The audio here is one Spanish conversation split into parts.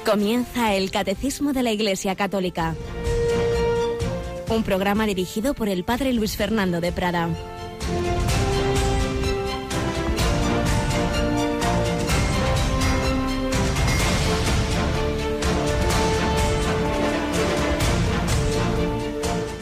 Comienza el Catecismo de la Iglesia Católica, un programa dirigido por el Padre Luis Fernando de Prada.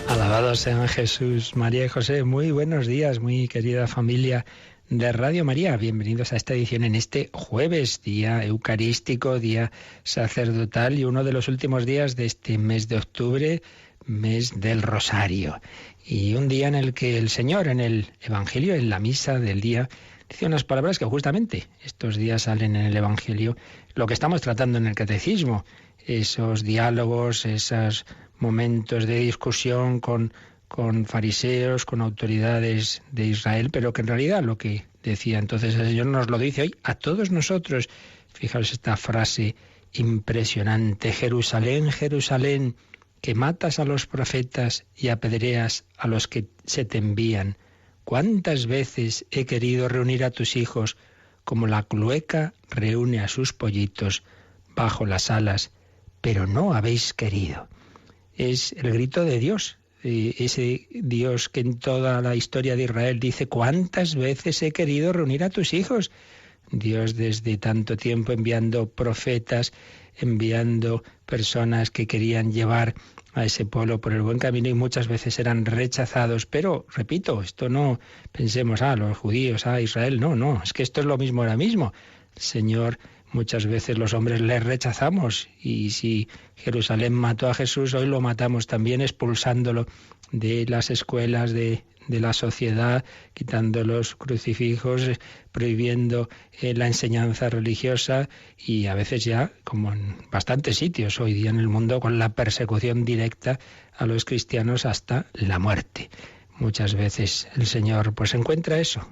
Alabados sean Jesús, María y José. Muy buenos días, muy querida familia de Radio María. Bienvenidos a esta edición en este jueves, día eucarístico, día sacerdotal y uno de los últimos días de este mes de octubre, mes del Rosario. Y un día en el que el Señor, en el Evangelio, en la misa del día, dice unas palabras que justamente estos días salen en el Evangelio, lo que estamos tratando en el Catecismo, esos diálogos, esos momentos de discusión con fariseos, con autoridades de Israel, pero que en realidad lo que decía entonces el Señor nos lo dice hoy a todos nosotros. Fijaos esta frase impresionante: Jerusalén, Jerusalén, que matas a los profetas y apedreas a los que se te envían. ¿Cuántas veces he querido reunir a tus hijos como la clueca reúne a sus pollitos bajo las alas, pero no habéis querido? Es el grito de Dios, ese Dios que en toda la historia de Israel dice: ¿cuántas veces he querido reunir a tus hijos? Dios desde tanto tiempo enviando profetas, enviando personas que querían llevar a ese pueblo por el buen camino y muchas veces eran rechazados. Pero, repito, esto no pensemos, los judíos, Israel, no, es que esto es lo mismo ahora mismo. El Señor, muchas veces los hombres le rechazamos, y si Jerusalén mató a Jesús, hoy lo matamos también expulsándolo de las escuelas, de la sociedad, quitando los crucifijos, prohibiendo la enseñanza religiosa y a veces ya, como en bastantes sitios hoy día en el mundo, con la persecución directa a los cristianos hasta la muerte. Muchas veces el Señor pues encuentra eso.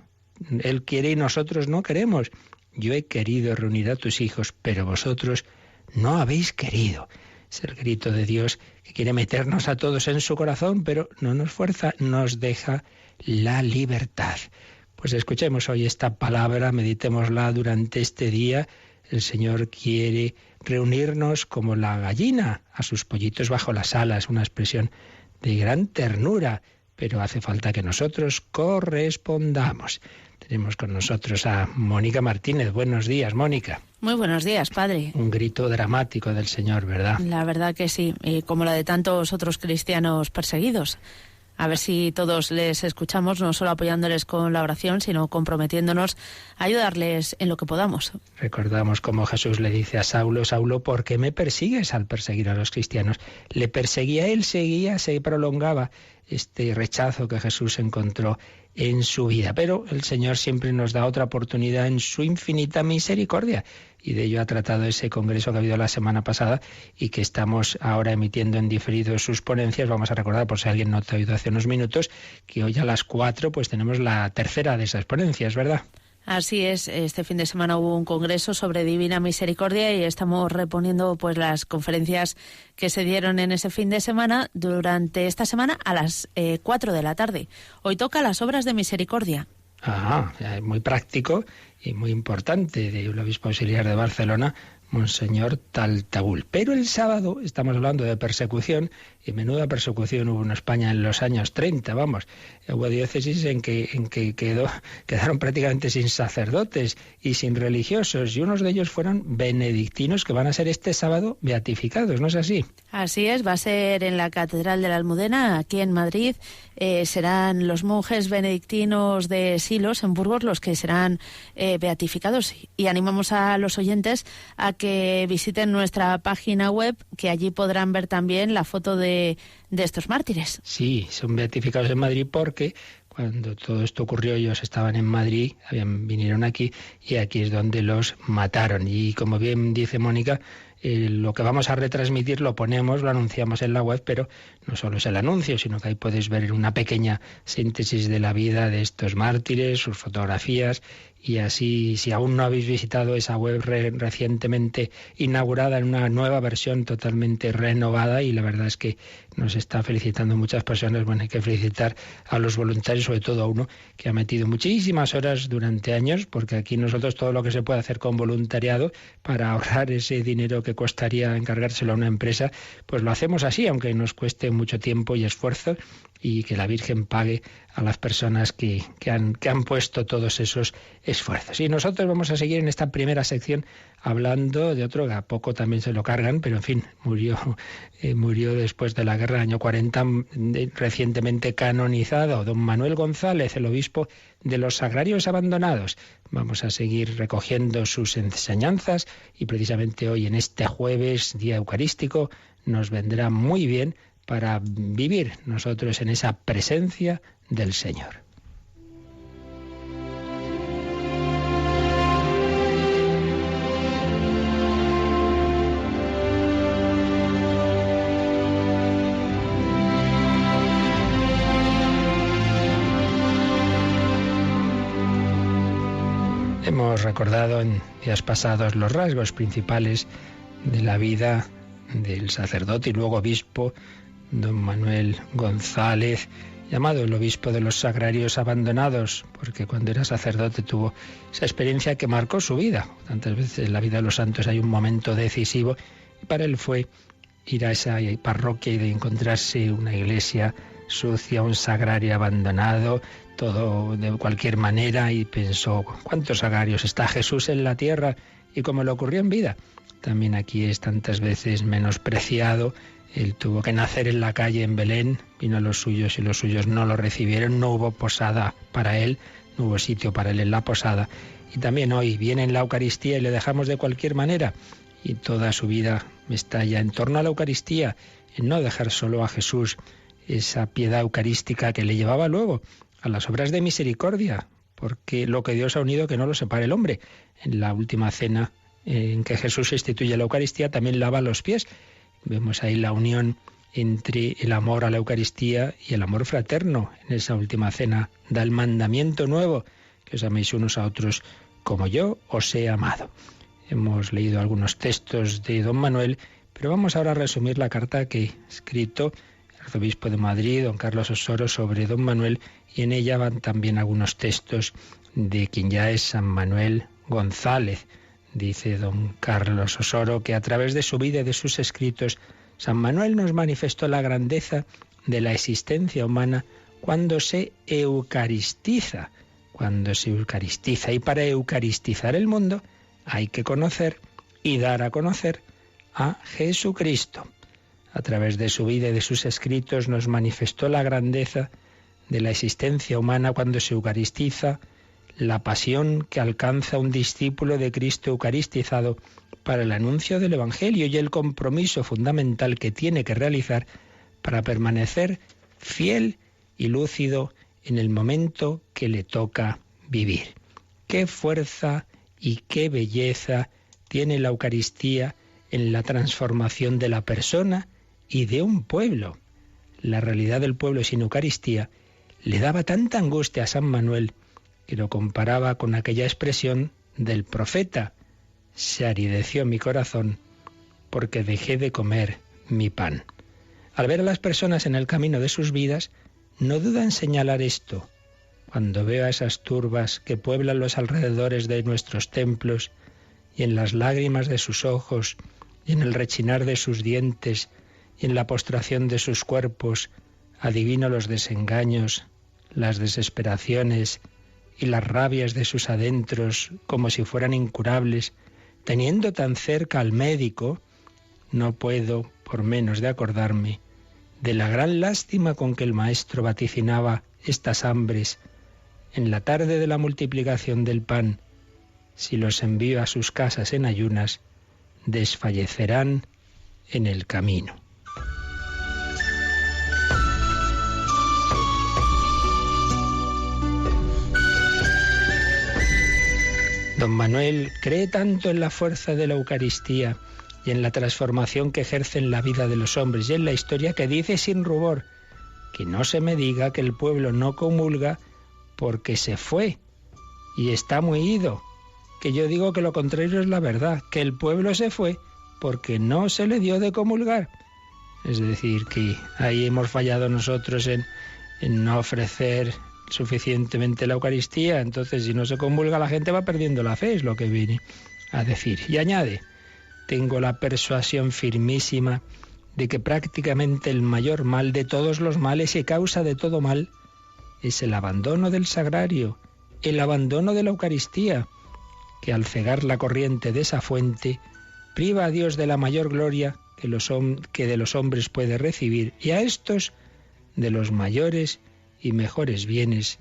Él quiere y nosotros no queremos. Yo he querido reunir a tus hijos, pero vosotros no habéis querido. Es el grito de Dios que quiere meternos a todos en su corazón, pero no nos fuerza, nos deja la libertad. Pues escuchemos hoy esta palabra, meditémosla durante este día. El Señor quiere reunirnos como la gallina a sus pollitos bajo las alas, una expresión de gran ternura, pero hace falta que nosotros correspondamos. Tenemos con nosotros a Mónica Martínez. Buenos días, Mónica. Muy buenos días, padre. Un grito dramático del Señor, ¿verdad? La verdad que sí, como la de tantos otros cristianos perseguidos. A ver si todos les escuchamos, no solo apoyándoles con la oración, sino comprometiéndonos a ayudarles en lo que podamos. Recordamos cómo Jesús le dice a Saulo: Saulo, ¿por qué me persigues? Al perseguir a los cristianos. Le perseguía, él seguía, se prolongaba este rechazo que Jesús encontró en su vida. Pero el Señor siempre nos da otra oportunidad en su infinita misericordia. Y de ello ha tratado ese congreso que ha habido la semana pasada y que estamos ahora emitiendo en diferido sus ponencias. Vamos a recordar, por si alguien no te ha oído hace unos minutos, que hoy a las 4 pues tenemos la tercera de esas ponencias, ¿verdad? Así es, este fin de semana hubo un congreso sobre Divina Misericordia y estamos reponiendo pues las conferencias que se dieron en ese fin de semana durante esta semana a las 4 de la tarde. Hoy toca las obras de misericordia. Muy práctico y muy importante, del obispo auxiliar de Barcelona, Monseñor Taltabul. Pero el sábado estamos hablando de persecución, y menuda persecución hubo en España en los años 30, Hubo diócesis en que quedaron prácticamente sin sacerdotes y sin religiosos, y unos de ellos fueron benedictinos que van a ser este sábado beatificados, ¿no es así? Así es, va a ser en la Catedral de la Almudena, aquí en Madrid. Serán los monjes benedictinos de Silos, en Burgos, los que serán beatificados. Y animamos a los oyentes a que visiten nuestra página web, que allí podrán ver también la foto de estos mártires. Sí, son beatificados en Madrid porque cuando todo esto ocurrió ellos estaban en Madrid, vinieron aquí y aquí es donde los mataron. Y como bien dice Mónica, lo que vamos a retransmitir lo ponemos, lo anunciamos en la web, pero no solo es el anuncio, sino que ahí podéis ver una pequeña síntesis de la vida de estos mártires, sus fotografías Y así, si aún no habéis visitado esa web recientemente inaugurada en una nueva versión totalmente renovada, y la verdad es que nos está felicitando muchas personas, bueno, hay que felicitar a los voluntarios, sobre todo a uno que ha metido muchísimas horas durante años, porque aquí nosotros todo lo que se puede hacer con voluntariado para ahorrar ese dinero que costaría encargárselo a una empresa, pues lo hacemos así, aunque nos cueste mucho tiempo y esfuerzo, y que la Virgen pague a las personas que han puesto todos esos esfuerzos. Y nosotros vamos a seguir en esta primera sección hablando de otro que a poco también se lo cargan, pero en fin, murió después de la guerra, año 40, recientemente canonizado, don Manuel González, el obispo de los Sagrarios Abandonados. Vamos a seguir recogiendo sus enseñanzas y precisamente hoy, en este jueves, día eucarístico, nos vendrá muy bien para vivir nosotros en esa presencia del Señor. Hemos recordado en días pasados los rasgos principales de la vida del sacerdote y luego obispo don Manuel González, llamado el obispo de los Sagrarios Abandonados, porque cuando era sacerdote tuvo esa experiencia que marcó su vida. Tantas veces en la vida de los santos hay un momento decisivo, y para él fue ir a esa parroquia y de encontrarse una iglesia sucia, un sagrario abandonado, todo de cualquier manera, y pensó, ¿cuántos sagrarios? Está Jesús en la tierra, y como le ocurrió en vida, también aquí es tantas veces menospreciado. Él tuvo que nacer en la calle en Belén, vino a los suyos y los suyos no lo recibieron, no hubo posada para él, no hubo sitio para él en la posada. Y también hoy viene en la Eucaristía y le dejamos de cualquier manera, y toda su vida está ya en torno a la Eucaristía, en no dejar solo a Jesús, esa piedad eucarística que le llevaba luego a las obras de misericordia, porque lo que Dios ha unido que no lo separe el hombre. En la última cena en que Jesús instituye la Eucaristía también lava los pies. Vemos ahí la unión entre el amor a la Eucaristía y el amor fraterno. En esa última cena da el mandamiento nuevo, que os améis unos a otros como yo os he amado. Hemos leído algunos textos de don Manuel, pero vamos ahora a resumir la carta que ha escrito el arzobispo de Madrid, don Carlos Osoro, sobre don Manuel, y en ella van también algunos textos de quien ya es San Manuel González. Dice don Carlos Osoro que a través de su vida y de sus escritos, San Manuel nos manifestó la grandeza de la existencia humana cuando se eucaristiza. Y para eucaristizar el mundo hay que conocer y dar a conocer a Jesucristo. A través de su vida y de sus escritos nos manifestó la grandeza de la existencia humana cuando se eucaristiza, la pasión que alcanza un discípulo de Cristo eucaristizado para el anuncio del Evangelio y el compromiso fundamental que tiene que realizar para permanecer fiel y lúcido en el momento que le toca vivir. ¡Qué fuerza y qué belleza tiene la Eucaristía en la transformación de la persona y de un pueblo! La realidad del pueblo sin Eucaristía le daba tanta angustia a San Manuel que lo comparaba con aquella expresión del profeta: se arideció mi corazón porque dejé de comer mi pan. Al ver a las personas en el camino de sus vidas, no duda en señalar esto. Cuando veo a esas turbas que pueblan los alrededores de nuestros templos, y en las lágrimas de sus ojos, y en el rechinar de sus dientes, y en la postración de sus cuerpos, adivino los desengaños, las desesperaciones y las rabias de sus adentros como si fueran incurables, teniendo tan cerca al médico, no puedo por menos de acordarme de la gran lástima con que el Maestro vaticinaba estas hambres en la tarde de la multiplicación del pan. Si los envío a sus casas en ayunas, desfallecerán en el camino. Don Manuel cree tanto en la fuerza de la Eucaristía y en la transformación que ejerce en la vida de los hombres y en la historia, que dice sin rubor: que no se me diga que el pueblo no comulga porque se fue, y está muy ido, que yo digo que lo contrario es la verdad, que el pueblo se fue porque no se le dio de comulgar. Es decir, que ahí hemos fallado nosotros en no ofrecer suficientemente la Eucaristía. Entonces, si no se comulga, la gente va perdiendo la fe, es lo que viene a decir. Y añade, tengo la persuasión firmísima de que prácticamente el mayor mal de todos los males y causa de todo mal es el abandono del sagrario, el abandono de la Eucaristía, que al cegar la corriente de esa fuente priva a Dios de la mayor gloria que de los hombres puede recibir, y a estos de los mayores y mejores bienes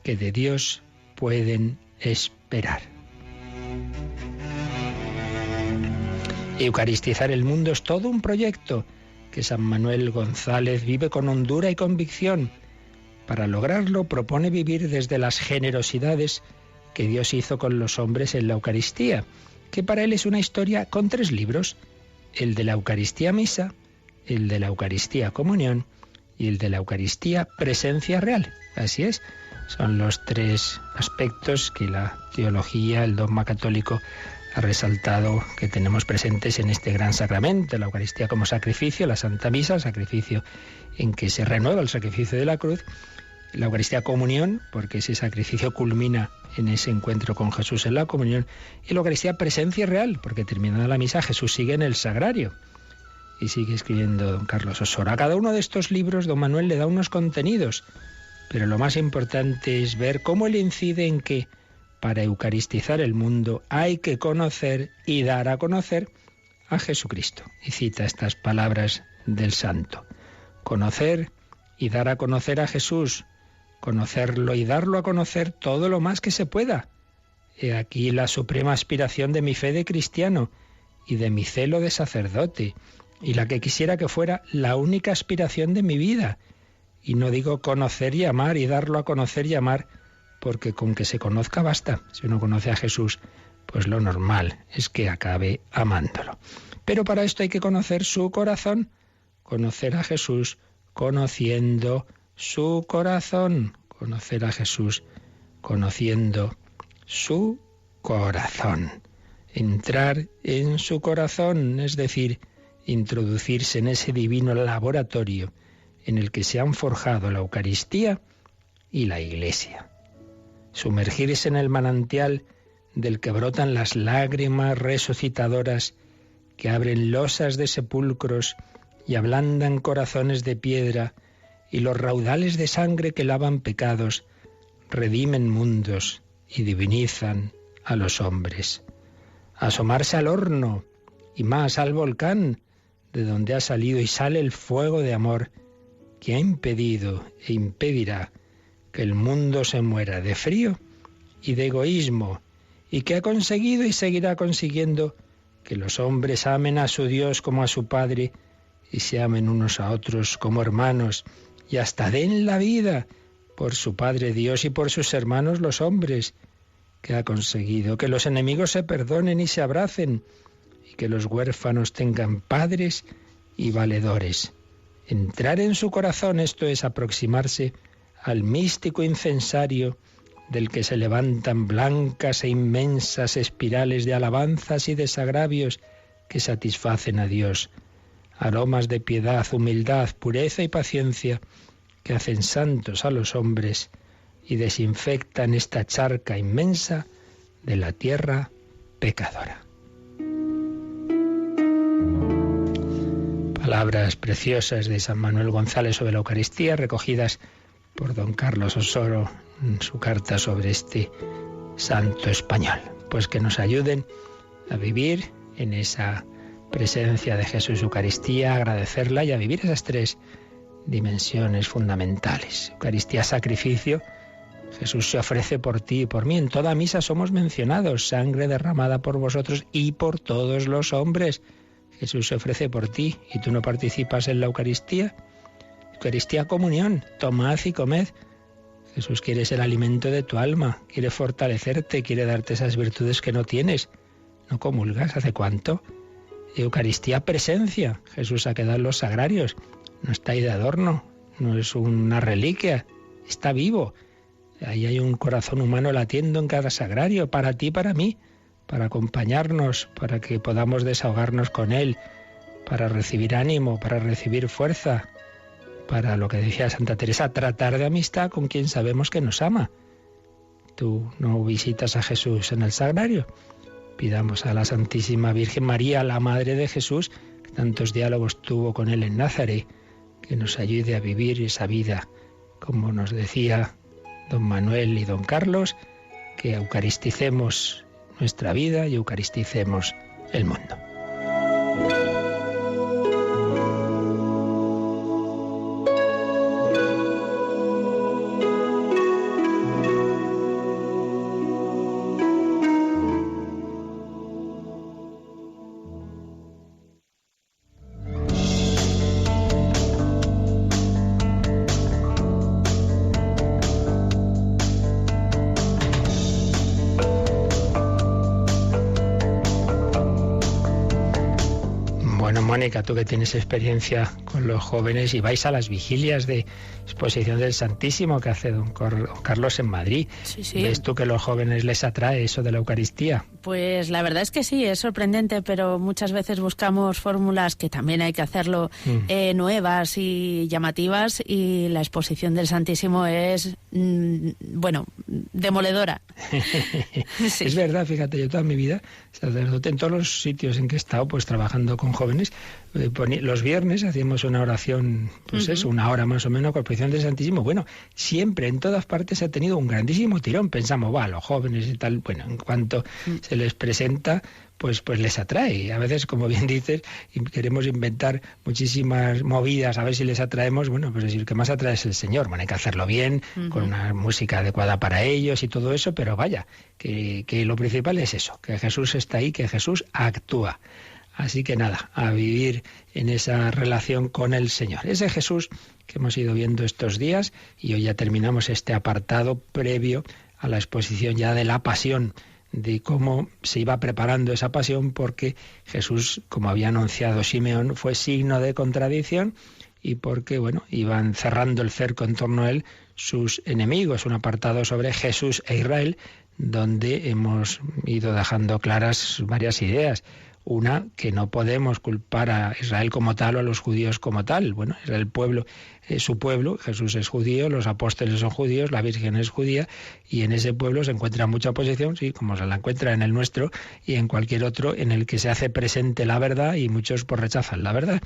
que de Dios pueden esperar. Eucaristizar el mundo es todo un proyecto que San Manuel González vive con hondura y convicción. Para lograrlo propone vivir desde las generosidades que Dios hizo con los hombres en la Eucaristía, que para él es una historia con 3 libros, el de la Eucaristía Misa, el de la Eucaristía Comunión y el de la Eucaristía Presencia Real. Así es, son los 3 aspectos que la teología, el dogma católico ha resaltado que tenemos presentes en este gran sacramento, la Eucaristía como sacrificio, la Santa Misa, el sacrificio en que se renueva el sacrificio de la cruz, la Eucaristía Comunión, porque ese sacrificio culmina en ese encuentro con Jesús en la comunión, y la Eucaristía Presencia Real, porque terminada la misa Jesús sigue en el sagrario. Y sigue escribiendo don Carlos Osoro. A cada uno de estos libros don Manuel le da unos contenidos, pero lo más importante es ver cómo él incide en que para eucaristizar el mundo hay que conocer y dar a conocer a Jesucristo. Y cita estas palabras del santo. Conocer y dar a conocer a Jesús, conocerlo y darlo a conocer todo lo más que se pueda. He aquí la suprema aspiración de mi fe de cristiano y de mi celo de sacerdote, y la que quisiera que fuera la única aspiración de mi vida. Y no digo conocer y amar y darlo a conocer y amar, porque con que se conozca basta. Si uno conoce a Jesús, pues lo normal es que acabe amándolo. Pero para esto hay que conocer su corazón, conocer a Jesús conociendo su corazón, conocer a Jesús conociendo su corazón. Entrar en su corazón, es decir, introducirse en ese divino laboratorio en el que se han forjado la Eucaristía y la Iglesia. Sumergirse en el manantial del que brotan las lágrimas resucitadoras que abren losas de sepulcros y ablandan corazones de piedra, y los raudales de sangre que lavan pecados, redimen mundos y divinizan a los hombres. Asomarse al horno y más al volcán, de donde ha salido y sale el fuego de amor que ha impedido e impedirá que el mundo se muera de frío y de egoísmo, y que ha conseguido y seguirá consiguiendo que los hombres amen a su Dios como a su Padre y se amen unos a otros como hermanos, y hasta den la vida por su Padre Dios y por sus hermanos los hombres, que ha conseguido que los enemigos se perdonen y se abracen, y que los huérfanos tengan padres y valedores. Entrar en su corazón, esto es aproximarse al místico incensario del que se levantan blancas e inmensas espirales de alabanzas y desagravios que satisfacen a Dios. Aromas de piedad, humildad, pureza y paciencia que hacen santos a los hombres y desinfectan esta charca inmensa de la tierra pecadora. Palabras preciosas de San Manuel González sobre la Eucaristía, recogidas por don Carlos Osoro en su carta sobre este santo español. Pues que nos ayuden a vivir en esa presencia de Jesús Eucaristía, a agradecerla y a vivir esas 3 dimensiones fundamentales. Eucaristía, sacrificio. Jesús se ofrece por ti y por mí. En toda misa somos mencionados, sangre derramada por vosotros y por todos los hombres. Jesús se ofrece por ti y tú no participas en la Eucaristía. Eucaristía, comunión, tomad y comed. Jesús quiere ser el alimento de tu alma, quiere fortalecerte, quiere darte esas virtudes que no tienes. ¿No comulgas? ¿Hace cuánto? Eucaristía, presencia. Jesús ha quedado en los sagrarios. No está ahí de adorno, no es una reliquia, está vivo. Ahí hay un corazón humano latiendo en cada sagrario, para ti, para mí, para acompañarnos, para que podamos desahogarnos con Él, para recibir ánimo, para recibir fuerza, para, lo que decía Santa Teresa, tratar de amistad con quien sabemos que nos ama. ¿Tú no visitas a Jesús en el sagrario? Pidamos a la Santísima Virgen María, la Madre de Jesús, que tantos diálogos tuvo con Él en Nazaret, que nos ayude a vivir esa vida, como nos decía don Manuel y don Carlos, que eucaristicemos nuestra vida y eucaristicemos el mundo. Mónica, tú que tienes experiencia con los jóvenes y vais a las vigilias de exposición del Santísimo que hace don Carlos en Madrid. Sí. ¿Ves tú que a los jóvenes les atrae eso de la Eucaristía? Pues la verdad es que sí, es sorprendente, pero muchas veces buscamos fórmulas, que también hay que hacerlo, nuevas y llamativas, y la exposición del Santísimo es, demoledora. Sí. Es verdad, fíjate, yo toda mi vida, sacerdote, en todos los sitios en que he estado, pues trabajando con jóvenes, los viernes hacíamos una oración, pues eso, una hora más o menos, con la exposición del Santísimo. Bueno, siempre, en todas partes ha tenido un grandísimo tirón. Pensamos, los jóvenes y tal, bueno, en cuanto se les presenta, pues les atrae. A veces, como bien dices, queremos inventar muchísimas movidas a ver si les atraemos. Bueno, pues decir, que más atrae es el Señor. Bueno, hay que hacerlo bien, con una música adecuada para ellos y todo eso, pero vaya, que lo principal es eso, que Jesús está ahí, que Jesús actúa. Así que nada, a vivir en esa relación con el Señor. Ese Jesús que hemos ido viendo estos días, y hoy ya terminamos este apartado previo a la exposición ya de la pasión, de cómo se iba preparando esa pasión, porque Jesús, como había anunciado Simeón, fue signo de contradicción, y porque, iban cerrando el cerco en torno a él sus enemigos. Un apartado sobre Jesús e Israel, donde hemos ido dejando claras varias ideas. Una, que no podemos culpar a Israel como tal o a los judíos como tal. Era el pueblo, su pueblo, Jesús es judío, los apóstoles son judíos, la Virgen es judía, y en ese pueblo se encuentra mucha oposición, sí, como se la encuentra en el nuestro y en cualquier otro en el que se hace presente la verdad y muchos rechazan la verdad.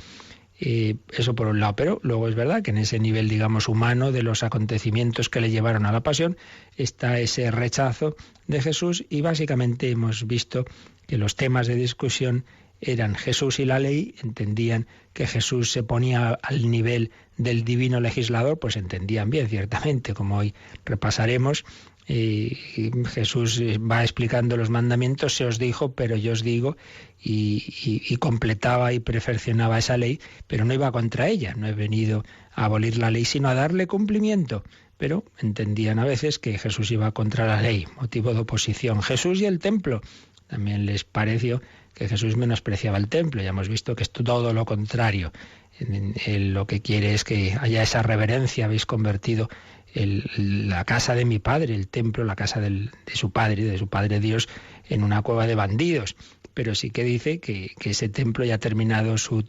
Eso por un lado, pero luego es verdad que en ese nivel, digamos, humano de los acontecimientos que le llevaron a la pasión está ese rechazo de Jesús, y básicamente hemos visto que los temas de discusión eran Jesús y la ley. Entendían que Jesús se ponía al nivel del divino legislador, pues entendían bien, ciertamente, como hoy repasaremos. Jesús va explicando los mandamientos, se os dijo, pero yo os digo, y completaba y perfeccionaba esa ley, pero no iba contra ella. No he venido a abolir la ley, sino a darle cumplimiento. Pero entendían a veces que Jesús iba contra la ley, motivo de oposición. Jesús y el templo. También les pareció que Jesús menospreciaba el templo. Ya hemos visto que es todo lo contrario. Él lo que quiere es que haya esa reverencia. Habéis convertido la casa de mi Padre, el templo, la casa de su Padre Dios, en una cueva de bandidos. Pero sí que dice que ese templo ya ha terminado su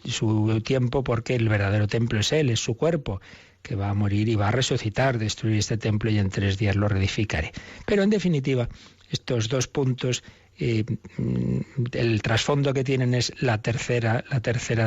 tiempo, porque el verdadero templo es Él, es su cuerpo, que va a morir y va a resucitar, destruir este templo, y en 3 días lo reedificaré. Pero en definitiva, estos 2 puntos, el trasfondo que tienen es la tercera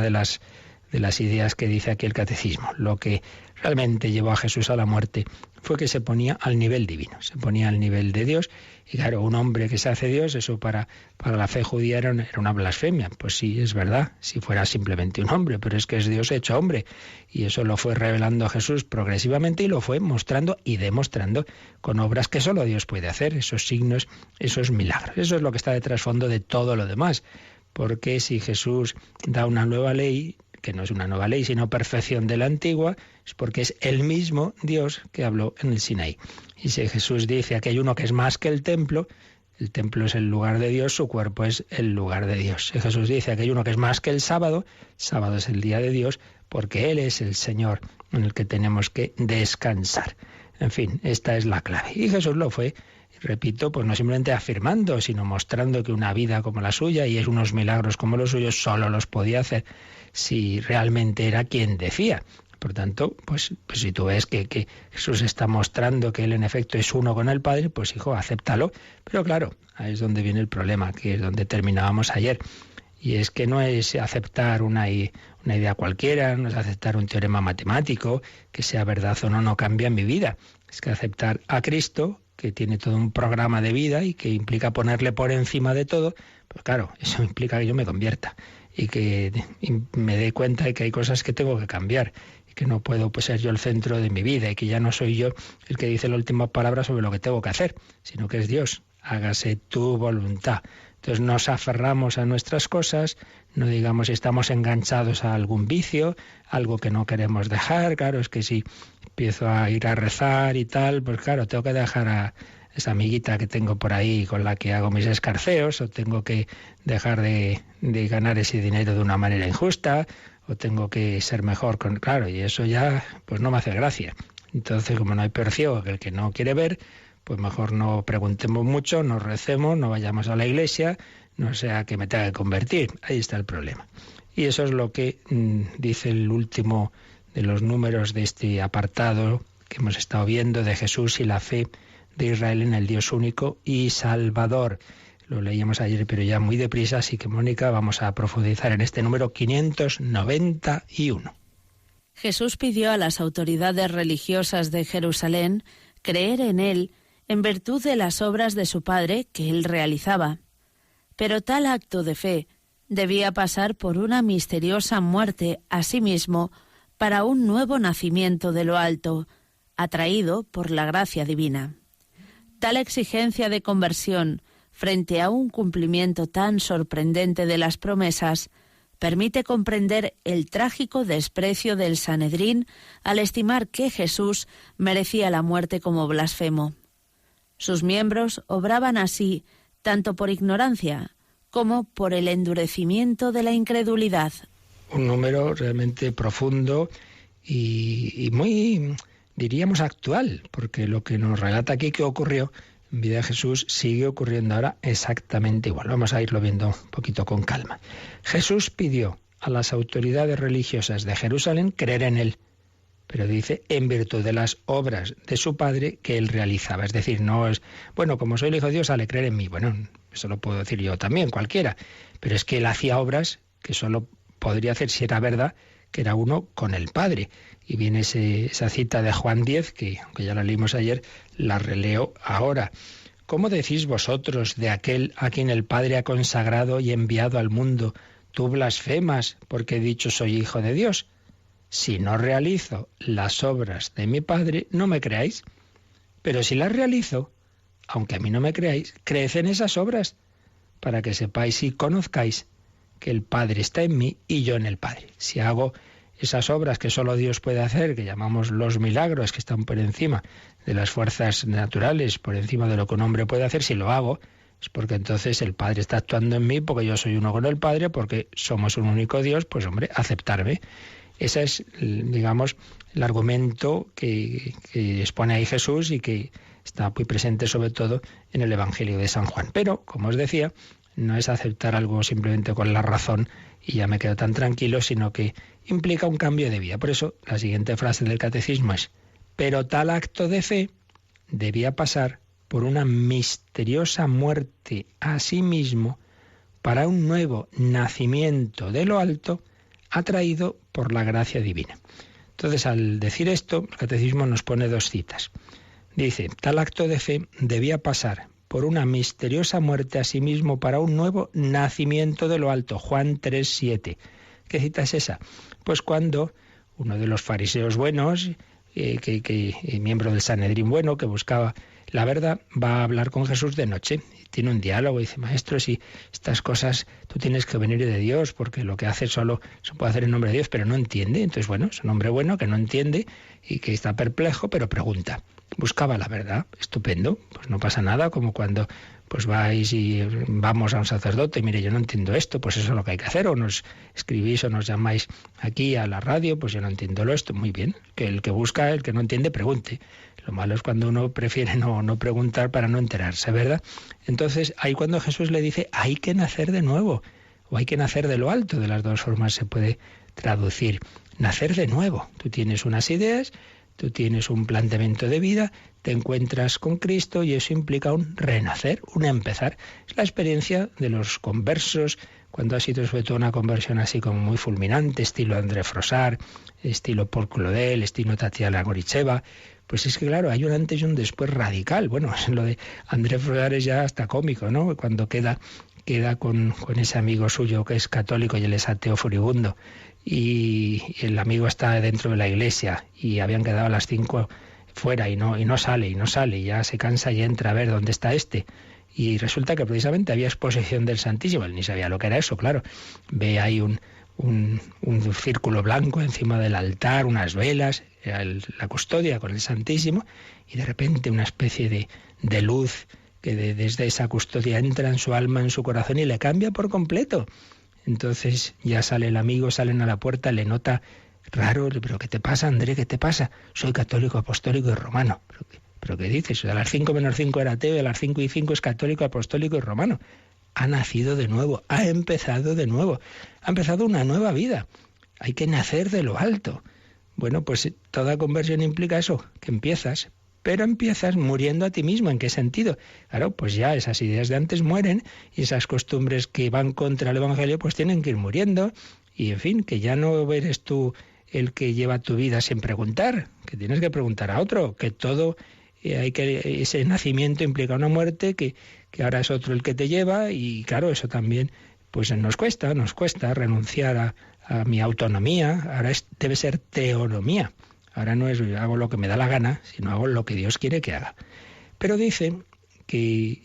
de las ideas que dice aquí el Catecismo. Lo que realmente llevó a Jesús a la muerte fue que se ponía al nivel divino, se ponía al nivel de Dios. Y claro, un hombre que se hace Dios, eso para la fe judía era una blasfemia. Pues sí, es verdad, si fuera simplemente un hombre, pero es que es Dios hecho hombre. Y eso lo fue revelando Jesús progresivamente, y lo fue mostrando y demostrando con obras que solo Dios puede hacer, esos signos, esos milagros. Eso es lo que está de trasfondo de todo lo demás. Porque si Jesús da una nueva ley, que no es una nueva ley, sino perfección de la antigua, es porque es el mismo Dios que habló en el Sinaí. Y si Jesús dice que hay uno que es más que el templo es el lugar de Dios, su cuerpo es el lugar de Dios. Si Jesús dice que hay uno que es más que el sábado es el día de Dios, porque Él es el Señor en el que tenemos que descansar. En fin, esta es la clave. Y Jesús lo fue, repito, pues no simplemente afirmando, sino mostrando que una vida como la suya y unos milagros como los suyos solo los podía hacer si realmente era quien decía. Por tanto, pues si tú ves que Jesús está mostrando que Él en efecto es uno con el Padre, pues hijo, acéptalo. Pero claro, ahí es donde viene el problema, que es donde terminábamos ayer. Y es que no es aceptar una idea cualquiera, no es aceptar un teorema matemático, que sea verdad o no cambia en mi vida. Es que aceptar a Cristo, que tiene todo un programa de vida y que implica ponerle por encima de todo, pues claro, eso implica que yo me convierta y que me dé cuenta de que hay cosas que tengo que cambiar y que no puedo pues, ser yo el centro de mi vida y que ya no soy yo el que dice la última palabra sobre lo que tengo que hacer, sino que es Dios. Hágase tu voluntad. Entonces nos aferramos a nuestras cosas, no digamos estamos enganchados a algún vicio, algo que no queremos dejar. Claro, es que si empiezo a ir a rezar y tal, pues claro, tengo que dejar a esa amiguita que tengo por ahí con la que hago mis escarceos, o tengo que dejar de ganar ese dinero de una manera injusta, o tengo que ser mejor con... Claro, y eso ya pues no me hace gracia. Entonces, como no hay peor ciego que el que no quiere ver, pues mejor no preguntemos mucho, no recemos, no vayamos a la iglesia, no sea que me tenga que convertir. Ahí está el problema. Y eso es lo que dice el último de los números de este apartado que hemos estado viendo de Jesús y la fe de Israel en el Dios único y Salvador. Lo leíamos ayer, pero ya muy deprisa, así que Mónica, vamos a profundizar en este número 591. Jesús pidió a las autoridades religiosas de Jerusalén creer en él en virtud de las obras de su Padre que él realizaba. Pero tal acto de fe debía pasar por una misteriosa muerte a sí mismo para un nuevo nacimiento de lo alto, atraído por la gracia divina. Tal exigencia de conversión frente a un cumplimiento tan sorprendente de las promesas permite comprender el trágico desprecio del Sanedrín al estimar que Jesús merecía la muerte como blasfemo. Sus miembros obraban así tanto por ignorancia como por el endurecimiento de la incredulidad. Un número realmente profundo y muy, diríamos, actual, porque lo que nos relata aquí que ocurrió en vida de Jesús sigue ocurriendo ahora exactamente igual. Vamos a irlo viendo un poquito con calma. Jesús pidió a las autoridades religiosas de Jerusalén creer en él, pero dice en virtud de las obras de su Padre que él realizaba. Es decir, no es, bueno, como soy el Hijo de Dios, sale creer en mí. Bueno, eso lo puedo decir yo también, cualquiera. Pero es que él hacía obras que solo podría hacer si era verdad que era uno con el Padre. Y viene esa cita de Juan 10, que aunque ya la leímos ayer, la releo ahora. ¿Cómo decís vosotros de aquel a quien el Padre ha consagrado y enviado al mundo, tú blasfemas porque he dicho soy Hijo de Dios? Si no realizo las obras de mi Padre, no me creáis. Pero si las realizo, aunque a mí no me creáis, creed en esas obras, para que sepáis y conozcáis que el Padre está en mí y yo en el Padre. Si hago esas obras que solo Dios puede hacer, que llamamos los milagros, que están por encima de las fuerzas naturales, por encima de lo que un hombre puede hacer, si lo hago, es porque entonces el Padre está actuando en mí, porque yo soy uno con el Padre, porque somos un único Dios, pues hombre, aceptarme. Ese es, digamos, el argumento que expone ahí Jesús y que está muy presente sobre todo en el Evangelio de San Juan. Pero, como os decía, no es aceptar algo simplemente con la razón y ya me quedo tan tranquilo, sino que implica un cambio de vida. Por eso, la siguiente frase del Catecismo es: pero tal acto de fe debía pasar por una misteriosa muerte a sí mismo para un nuevo nacimiento de lo alto, atraído por la gracia divina. Entonces, al decir esto, el Catecismo nos pone dos citas. Dice, tal acto de fe debía pasar por una misteriosa muerte a sí mismo para un nuevo nacimiento de lo alto. Juan 3:7. ¿Qué cita es esa? Pues cuando uno de los fariseos buenos, miembro del Sanedrín bueno, que buscaba la verdad, va a hablar con Jesús de noche. Tiene un diálogo y dice, maestro, si estas cosas tú tienes que venir de Dios, porque lo que haces solo se puede hacer en nombre de Dios, pero no entiende. Entonces, bueno, es un hombre bueno que no entiende y que está perplejo, pero pregunta. buscaba la verdad. Estupendo, pues no pasa nada, como cuando pues vais y vamos a un sacerdote y mire, yo no entiendo esto, pues eso es lo que hay que hacer, o nos escribís o nos llamáis aquí a la radio, pues yo no entiendo esto, muy bien, que el que busca, el que no entiende, pregunte. Lo malo es cuando uno prefiere no preguntar para no enterarse, ¿verdad? Entonces, ahí cuando Jesús le dice, hay que nacer de nuevo, o hay que nacer de lo alto, de las dos formas se puede traducir. Nacer de nuevo. Tú tienes unas ideas, tú tienes un planteamiento de vida, te encuentras con Cristo y eso implica un renacer, un empezar. Es la experiencia de los conversos, cuando ha sido sobre todo una conversión así como muy fulminante, estilo André Frossard, estilo Paul Claudel, estilo Tatiana Goricheva. Pues es que claro, hay un antes y un después radical. Bueno, lo de André Frossard es ya hasta cómico, ¿no? Cuando queda con ese amigo suyo que es católico y él es ateo furibundo, y el amigo está dentro de la iglesia y habían quedado a las 5 fuera y no sale, y ya se cansa y entra a ver dónde está este. Y resulta que precisamente había exposición del Santísimo, él ni sabía lo que era eso, claro. Ve ahí un círculo blanco encima del altar, unas velas, la custodia con el Santísimo, y de repente una especie de luz que desde esa custodia entra en su alma, en su corazón y le cambia por completo. Entonces ya sale el amigo, salen a la puerta, le nota raro, pero ¿qué te pasa, André? ¿Qué te pasa? Soy católico, apostólico y romano. ¿Pero qué dices? A las 5 menos 5 era ateo y a las 5 y 5 es católico, apostólico y romano. Ha nacido de nuevo, ha empezado de nuevo, ha empezado una nueva vida. Hay que nacer de lo alto. Bueno, pues toda conversión implica eso, que empiezas, pero empiezas muriendo a ti mismo. ¿En qué sentido? Claro, pues ya esas ideas de antes mueren y esas costumbres que van contra el Evangelio pues tienen que ir muriendo. Y en fin, que ya no eres tú el que lleva tu vida sin preguntar, que tienes que preguntar a otro, que todo, ese nacimiento implica una muerte, que ahora es otro el que te lleva, y claro, eso también pues nos cuesta renunciar a mi autonomía. Ahora debe ser teonomía. Ahora no es hago lo que me da la gana, sino hago lo que Dios quiere que haga. Pero dice que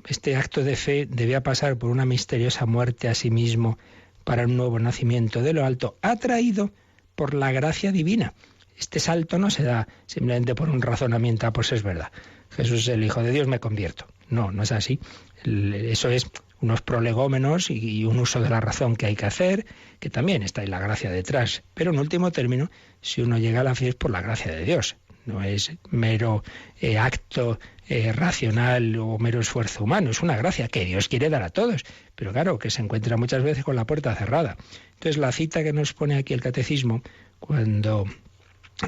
este acto de fe debía pasar por una misteriosa muerte a sí mismo para un nuevo nacimiento de lo alto, atraído por la gracia divina. Este salto no se da simplemente por un razonamiento, pues es verdad, Jesús es el Hijo de Dios, me convierto. No es así. Eso es unos prolegómenos y un uso de la razón que hay que hacer, que también está ahí la gracia detrás. Pero en último término, si uno llega a la fe es por la gracia de Dios. No es mero acto racional o mero esfuerzo humano. Es una gracia que Dios quiere dar a todos. Pero claro, que se encuentra muchas veces con la puerta cerrada. Entonces la cita que nos pone aquí el Catecismo, cuando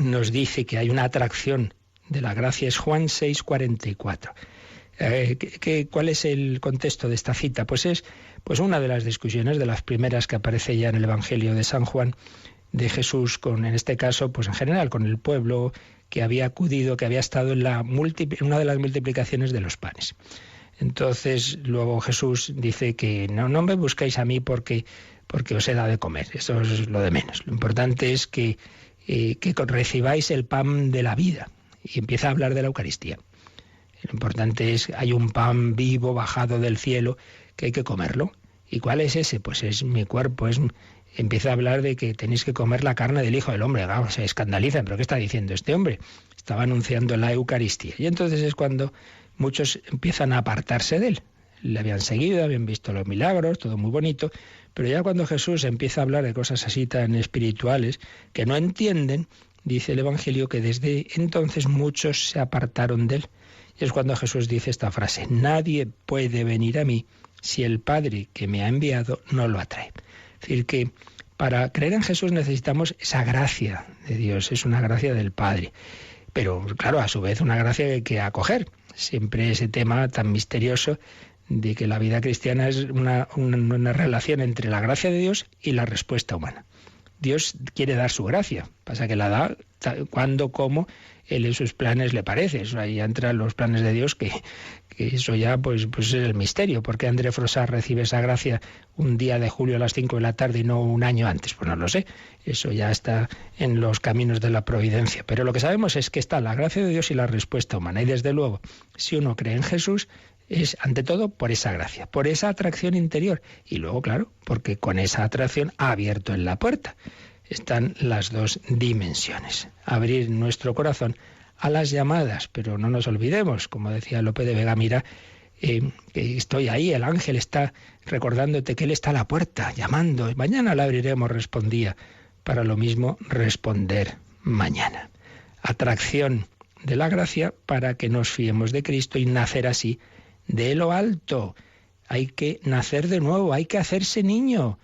nos dice que hay una atracción de la gracia, es Juan 6:44. ¿Cuál es el contexto de esta cita? Pues es una de las discusiones, de las primeras que aparece ya en el Evangelio de San Juan, de Jesús en este caso, pues en general, con el pueblo que había acudido, que había estado en una de las multiplicaciones de los panes. Entonces, luego Jesús dice que no me buscáis a mí porque os he dado de comer. Eso es lo de menos. Lo importante es que recibáis el pan de la vida. Y empieza a hablar de la Eucaristía. Lo importante es, hay un pan vivo bajado del cielo que hay que comerlo. ¿Y cuál es ese? Pues es mi cuerpo. Empieza a hablar de que tenéis que comer la carne del Hijo del Hombre. Claro, se escandalizan. ¿Pero qué está diciendo este hombre? Estaba anunciando la Eucaristía. Y entonces es cuando muchos empiezan a apartarse de él. Le habían seguido, habían visto los milagros, todo muy bonito. Pero ya cuando Jesús empieza a hablar de cosas así tan espirituales que no entienden, dice el Evangelio que desde entonces muchos se apartaron de él. Y es cuando Jesús dice esta frase: nadie puede venir a mí si el Padre que me ha enviado no lo atrae. Es decir, que para creer en Jesús necesitamos esa gracia de Dios, es una gracia del Padre. Pero claro, a su vez una gracia que hay que acoger. Siempre ese tema tan misterioso de que la vida cristiana es una relación entre la gracia de Dios y la respuesta humana. Dios quiere dar su gracia, pasa que la da cuando, como Él en sus planes le parece. Eso ahí entran los planes de Dios, que eso ya pues es el misterio. ¿Por qué André Frossard recibe esa gracia un día de julio a las 5 de la tarde y no un año antes? Pues no lo sé, eso ya está en los caminos de la providencia. Pero lo que sabemos es que está la gracia de Dios y la respuesta humana. Y desde luego, si uno cree en Jesús, es ante todo por esa gracia, por esa atracción interior. Y luego, claro, porque con esa atracción ha abierto en la puerta. Están las dos dimensiones. Abrir nuestro corazón a las llamadas, pero no nos olvidemos, como decía Lope de Vega Mira, que estoy ahí, el ángel está recordándote que Él está a la puerta, llamando. Mañana la abriremos, respondía. Para lo mismo, responder mañana. Atracción de la gracia para que nos fiemos de Cristo y nacer así de lo alto. Hay que nacer de nuevo, hay que hacerse niño.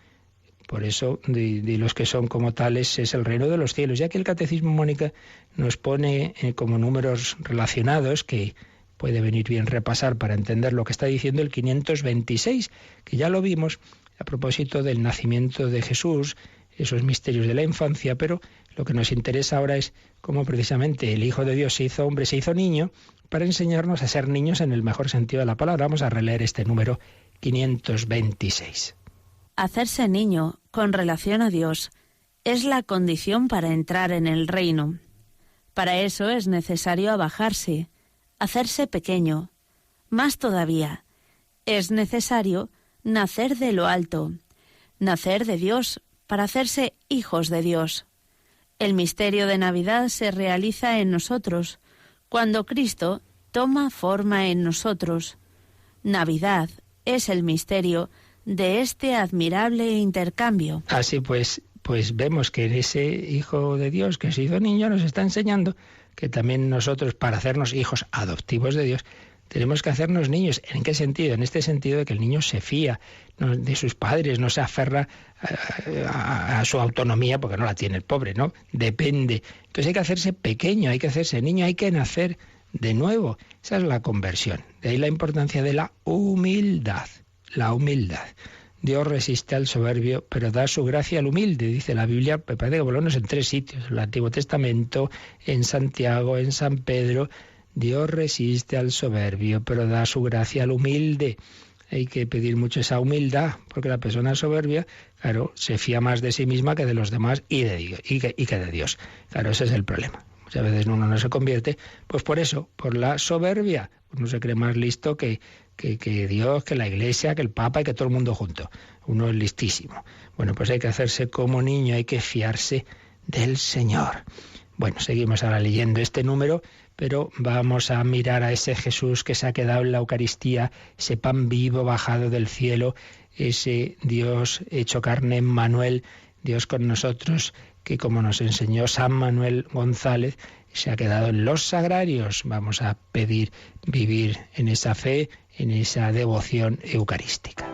Por eso, de los que son como tales, es el reino de los cielos. Ya que el Catecismo, Mónica, nos pone como números relacionados que puede venir bien repasar para entender lo que está diciendo el 526, que ya lo vimos a propósito del nacimiento de Jesús, esos misterios de la infancia, pero lo que nos interesa ahora es cómo precisamente el Hijo de Dios se hizo hombre, se hizo niño, para enseñarnos a ser niños en el mejor sentido de la palabra. Vamos a releer este número 526. Hacerse niño con relación a Dios es la condición para entrar en el reino. Para eso es necesario abajarse, hacerse pequeño. Más todavía, es necesario nacer de lo alto, nacer de Dios para hacerse hijos de Dios. El misterio de Navidad se realiza en nosotros, cuando Cristo toma forma en nosotros. Navidad es el misterio de este admirable intercambio. Así pues vemos que en ese Hijo de Dios que se hizo niño nos está enseñando que también nosotros, para hacernos hijos adoptivos de Dios, tenemos que hacernos niños. ¿En qué sentido? En este sentido de que el niño se fía de sus padres, no se aferra a su autonomía, porque no la tiene el pobre, ¿no? Depende. Entonces hay que hacerse pequeño, hay que hacerse niño, hay que nacer de nuevo. Esa es la conversión. De ahí la importancia de la humildad. La humildad. Dios resiste al soberbio, pero da su gracia al humilde, dice la Biblia, me parece que por lo menos en 3 sitios, en el Antiguo Testamento, en Santiago, en San Pedro. Dios resiste al soberbio, pero da su gracia al humilde. Hay que pedir mucho esa humildad, porque la persona soberbia, claro, se fía más de sí misma que de los demás y que de Dios. Claro, ese es el problema. Muchas veces uno no se convierte, pues por eso, por la soberbia. Uno se cree más listo que Dios, que la Iglesia, que el Papa y que todo el mundo junto. Uno es listísimo. Bueno, pues hay que hacerse como niño, hay que fiarse del Señor. Bueno, seguimos ahora leyendo este número, pero vamos a mirar a ese Jesús que se ha quedado en la Eucaristía, ese pan vivo bajado del cielo, ese Dios hecho carne, Emmanuel, Dios con nosotros, que como nos enseñó San Manuel González, se ha quedado en los sagrarios. Vamos a pedir vivir en esa fe, en esa devoción eucarística.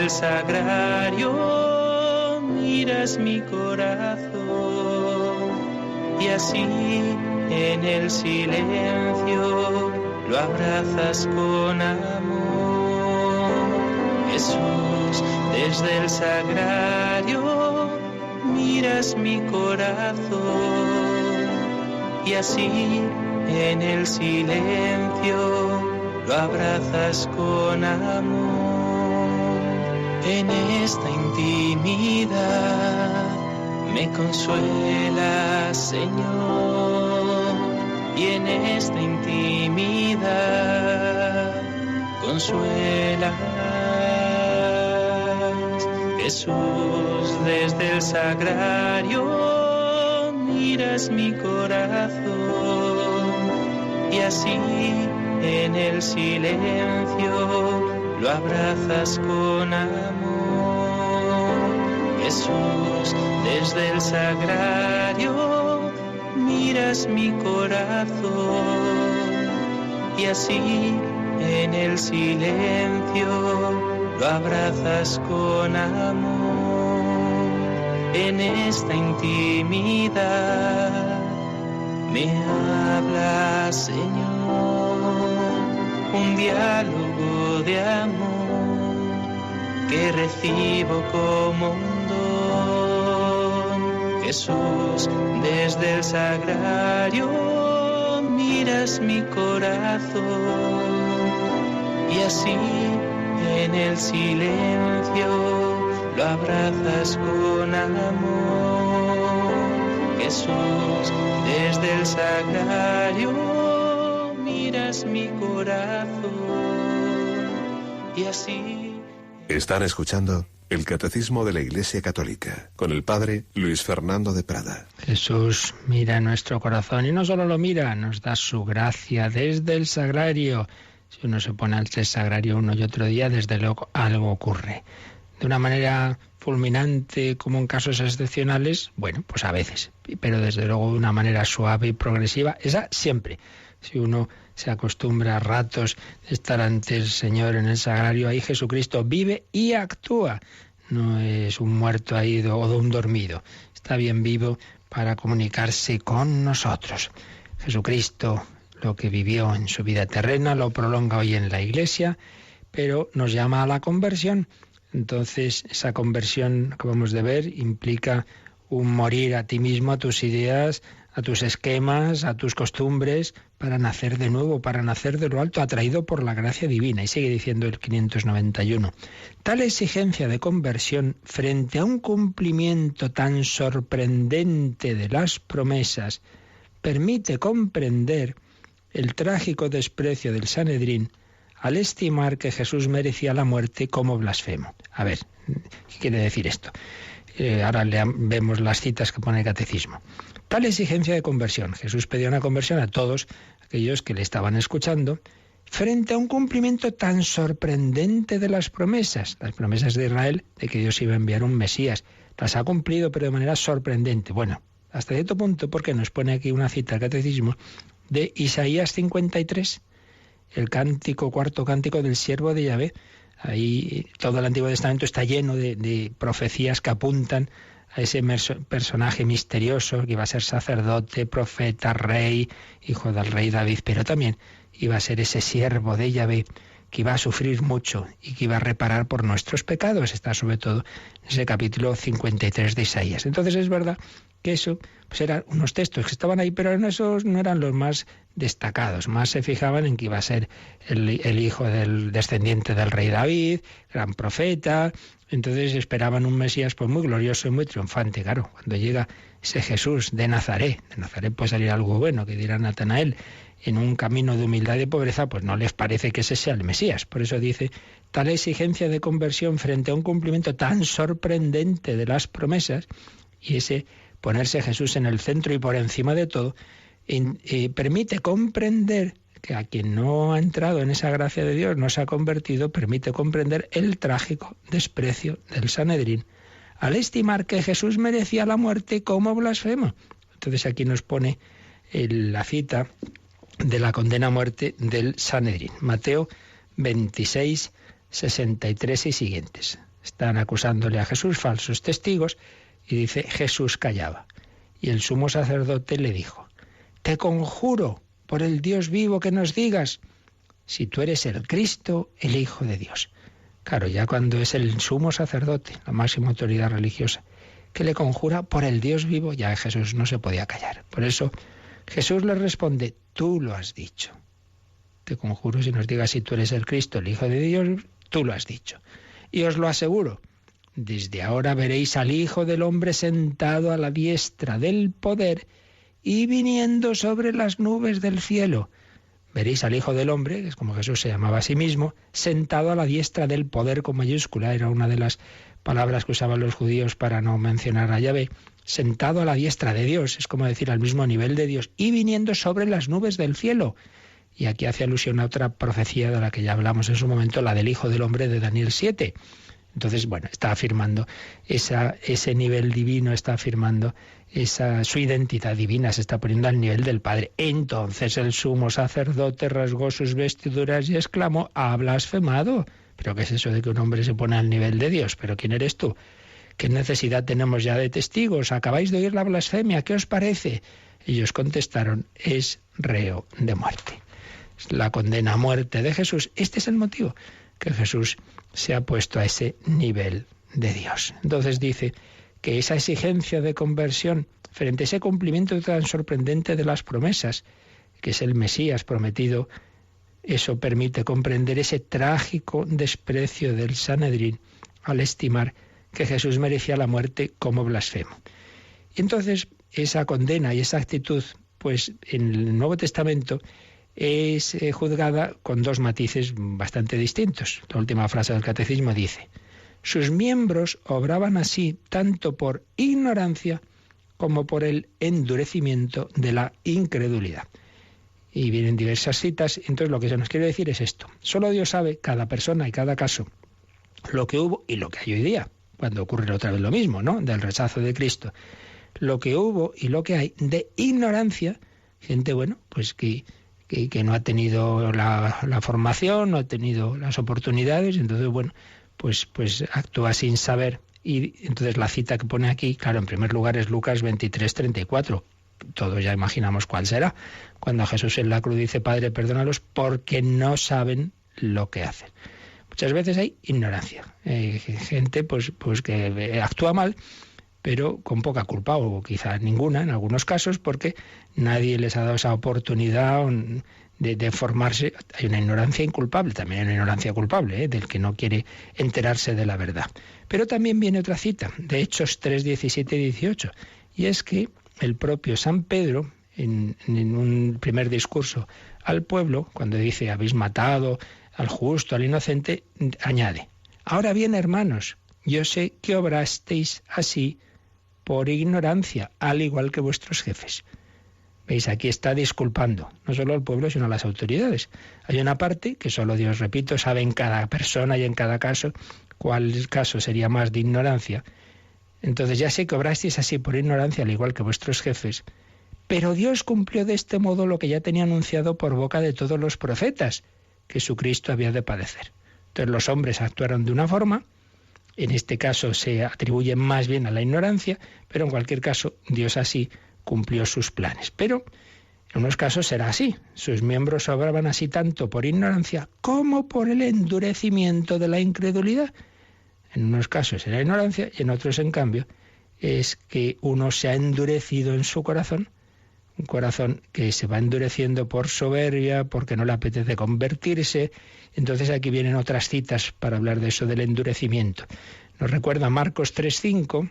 Sagrario, miras mi corazón y así en el silencio lo abrazas con amor. Jesús, desde el sagrario miras mi corazón y así en el silencio lo abrazas con amor. En esta intimidad me consuelas, Señor, y en esta intimidad consuelas. Jesús, desde el sagrario miras mi corazón y así en el silencio lo abrazas con amor. Jesús, desde el sagrario miras mi corazón y así en el silencio lo abrazas con amor. En esta intimidad me hablas, Señor, un diálogo de amor que recibo como un don. Jesús, desde el sagrario miras mi corazón y así en el silencio lo abrazas con amor. Jesús, desde el sagrario miras mi corazón y así... Están escuchando el Catecismo de la Iglesia Católica con el Padre Luis Fernando de Prada. Jesús mira nuestro corazón y no solo lo mira, nos da su gracia desde el sagrario. Si uno se pone al sagrario uno y otro día, desde luego algo ocurre. De una manera fulminante, como en casos excepcionales, bueno, pues a veces, pero desde luego de una manera suave y progresiva, esa siempre. Si uno se acostumbra a ratos de estar ante el Señor en el sagrario, ahí Jesucristo vive y actúa. No es un muerto ahí o un dormido. Está bien vivo para comunicarse con nosotros. Jesucristo, lo que vivió en su vida terrena, lo prolonga hoy en la Iglesia, pero nos llama a la conversión. Entonces, esa conversión, acabamos de ver, implica un morir a ti mismo, a tus ideas, a tus esquemas, a tus costumbres, para nacer de nuevo, para nacer de lo alto, atraído por la gracia divina. Y sigue diciendo el 591. Tal exigencia de conversión frente a un cumplimiento tan sorprendente de las promesas permite comprender el trágico desprecio del Sanedrín al estimar que Jesús merecía la muerte como blasfemo. A ver, ¿qué quiere decir esto? Ahora vemos las citas que pone el Catecismo. Tal exigencia de conversión. Jesús pedía una conversión a todos aquellos que le estaban escuchando frente a un cumplimiento tan sorprendente de las promesas de Israel, de que Dios iba a enviar un Mesías. Las ha cumplido, pero de manera sorprendente. Bueno, hasta cierto punto, porque nos pone aquí una cita al Catecismo de Isaías 53, el cuarto cántico del siervo de Yahvé. Ahí todo el Antiguo Testamento está lleno de profecías que apuntan a ese personaje misterioso que iba a ser sacerdote, profeta, rey, hijo del rey David, pero también iba a ser ese siervo de Yahvé que iba a sufrir mucho y que iba a reparar por nuestros pecados. Está sobre todo en ese capítulo 53 de Isaías. Entonces es verdad que eso pues eran unos textos que estaban ahí, pero esos no eran los más destacados. Más se fijaban en que iba a ser el hijo del descendiente del rey David, gran profeta. Entonces esperaban un Mesías pues muy glorioso y muy triunfante. Claro, cuando llega ese Jesús de Nazaret puede salir algo bueno, que dirá Natanael, en un camino de humildad y de pobreza, pues no les parece que ese sea el Mesías. Por eso dice, tal exigencia de conversión frente a un cumplimiento tan sorprendente de las promesas, y ese ponerse Jesús en el centro y por encima de todo, permite comprender que a quien no ha entrado en esa gracia de Dios, no se ha convertido, permite comprender el trágico desprecio del Sanedrín al estimar que Jesús merecía la muerte como blasfemo. Entonces aquí nos pone la cita de la condena a muerte del Sanedrín. Mateo 26, 63 y siguientes. Están acusándole a Jesús falsos testigos y dice, Jesús callaba. Y el sumo sacerdote le dijo, te conjuro por el Dios vivo que nos digas si tú eres el Cristo, el Hijo de Dios. Claro, ya cuando es el sumo sacerdote, la máxima autoridad religiosa, que le conjura por el Dios vivo, ya Jesús no se podía callar. Por eso Jesús le responde, tú lo has dicho. Te conjuro si nos digas si tú eres el Cristo, el Hijo de Dios, tú lo has dicho. Y os lo aseguro, desde ahora veréis al Hijo del Hombre sentado a la diestra del poder y viniendo sobre las nubes del cielo. Veréis al Hijo del Hombre, que es como Jesús se llamaba a sí mismo, sentado a la diestra del poder con mayúscula. Era una de las palabras que usaban los judíos para no mencionar a Yahvé. Sentado a la diestra de Dios, es como decir al mismo nivel de Dios, y viniendo sobre las nubes del cielo. Y aquí hace alusión a otra profecía de la que ya hablamos en su momento, la del Hijo del Hombre de Daniel 7. Entonces, bueno, está afirmando ese nivel divino, está afirmando su identidad divina, se está poniendo al nivel del Padre. Entonces el sumo sacerdote rasgó sus vestiduras y exclamó, ha blasfemado. ¿Pero qué es eso de que un hombre se pone al nivel de Dios? ¿Pero quién eres tú? ¿Qué necesidad tenemos ya de testigos? Acabáis de oír la blasfemia, ¿qué os parece? Ellos contestaron, es reo de muerte. La condena a muerte de Jesús. Este es el motivo, que Jesús se ha puesto a ese nivel de Dios. Entonces dice que esa exigencia de conversión frente a ese cumplimiento tan sorprendente de las promesas, que es el Mesías prometido, eso permite comprender ese trágico desprecio del Sanedrín al estimar que Jesús merecía la muerte como blasfemo. Y entonces esa condena y esa actitud, pues en el Nuevo Testamento es juzgada con dos matices bastante distintos. La última frase del Catecismo dice: sus miembros obraban así tanto por ignorancia como por el endurecimiento de la incredulidad. Y vienen diversas citas, entonces lo que se nos quiere decir es esto: solo Dios sabe, cada persona y cada caso, lo que hubo y lo que hay hoy día, cuando ocurre otra vez lo mismo, ¿no?, del rechazo de Cristo. Lo que hubo y lo que hay de ignorancia, gente, bueno, pues que no ha tenido la formación, no ha tenido las oportunidades, entonces, bueno, pues actúa sin saber. Y entonces la cita que pone aquí, claro, en primer lugar es Lucas 23:34. Todos ya imaginamos cuál será. Cuando Jesús en la cruz dice: Padre, perdónalos porque no saben lo que hacen. Muchas veces hay ignorancia. Gente pues que actúa mal, pero con poca culpa, o quizás ninguna en algunos casos, porque nadie les ha dado esa oportunidad de formarse. Hay una ignorancia inculpable, también hay una ignorancia culpable, del que no quiere enterarse de la verdad. Pero también viene otra cita, de Hechos 3, 17 y 18, y es que el propio San Pedro, en un primer discurso al pueblo, cuando dice: habéis matado al justo, al inocente, añade: ahora bien, hermanos, yo sé que obrasteis así por ignorancia, al igual que vuestros jefes. ¿Veis? Aquí está disculpando, no solo al pueblo, sino a las autoridades. Hay una parte que solo Dios, repito, sabe en cada persona y en cada caso cuál caso sería más de ignorancia. Entonces ya sé que obrasteis así por ignorancia, al igual que vuestros jefes, pero Dios cumplió de este modo lo que ya tenía anunciado por boca de todos los profetas, que su Cristo había de padecer. Entonces los hombres actuaron de una forma, en este caso se atribuye más bien a la ignorancia, pero en cualquier caso Dios así cumplió sus planes. Pero en unos casos será así: sus miembros obraban así tanto por ignorancia como por el endurecimiento de la incredulidad. En unos casos será ignorancia y en otros, en cambio, es que uno se ha endurecido en su corazón, un corazón que se va endureciendo por soberbia, porque no le apetece convertirse. Entonces aquí vienen otras citas para hablar de eso, del endurecimiento. Nos recuerda Marcos 3:5,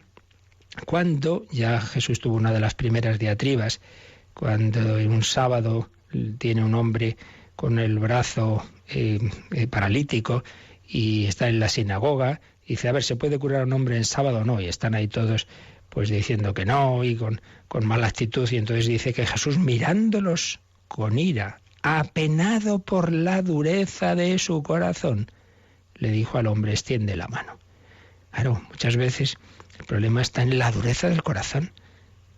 cuando ya Jesús tuvo una de las primeras diatribas, cuando en un sábado tiene un hombre con el brazo paralítico y está en la sinagoga, y dice: a ver, ¿se puede curar a un hombre en sábado o no? Y están ahí todos pues diciendo que no, y con mala actitud, y entonces dice que Jesús, mirándolos con ira, apenado por la dureza de su corazón, le dijo al hombre: extiende la mano. Claro, muchas veces el problema está en la dureza del corazón.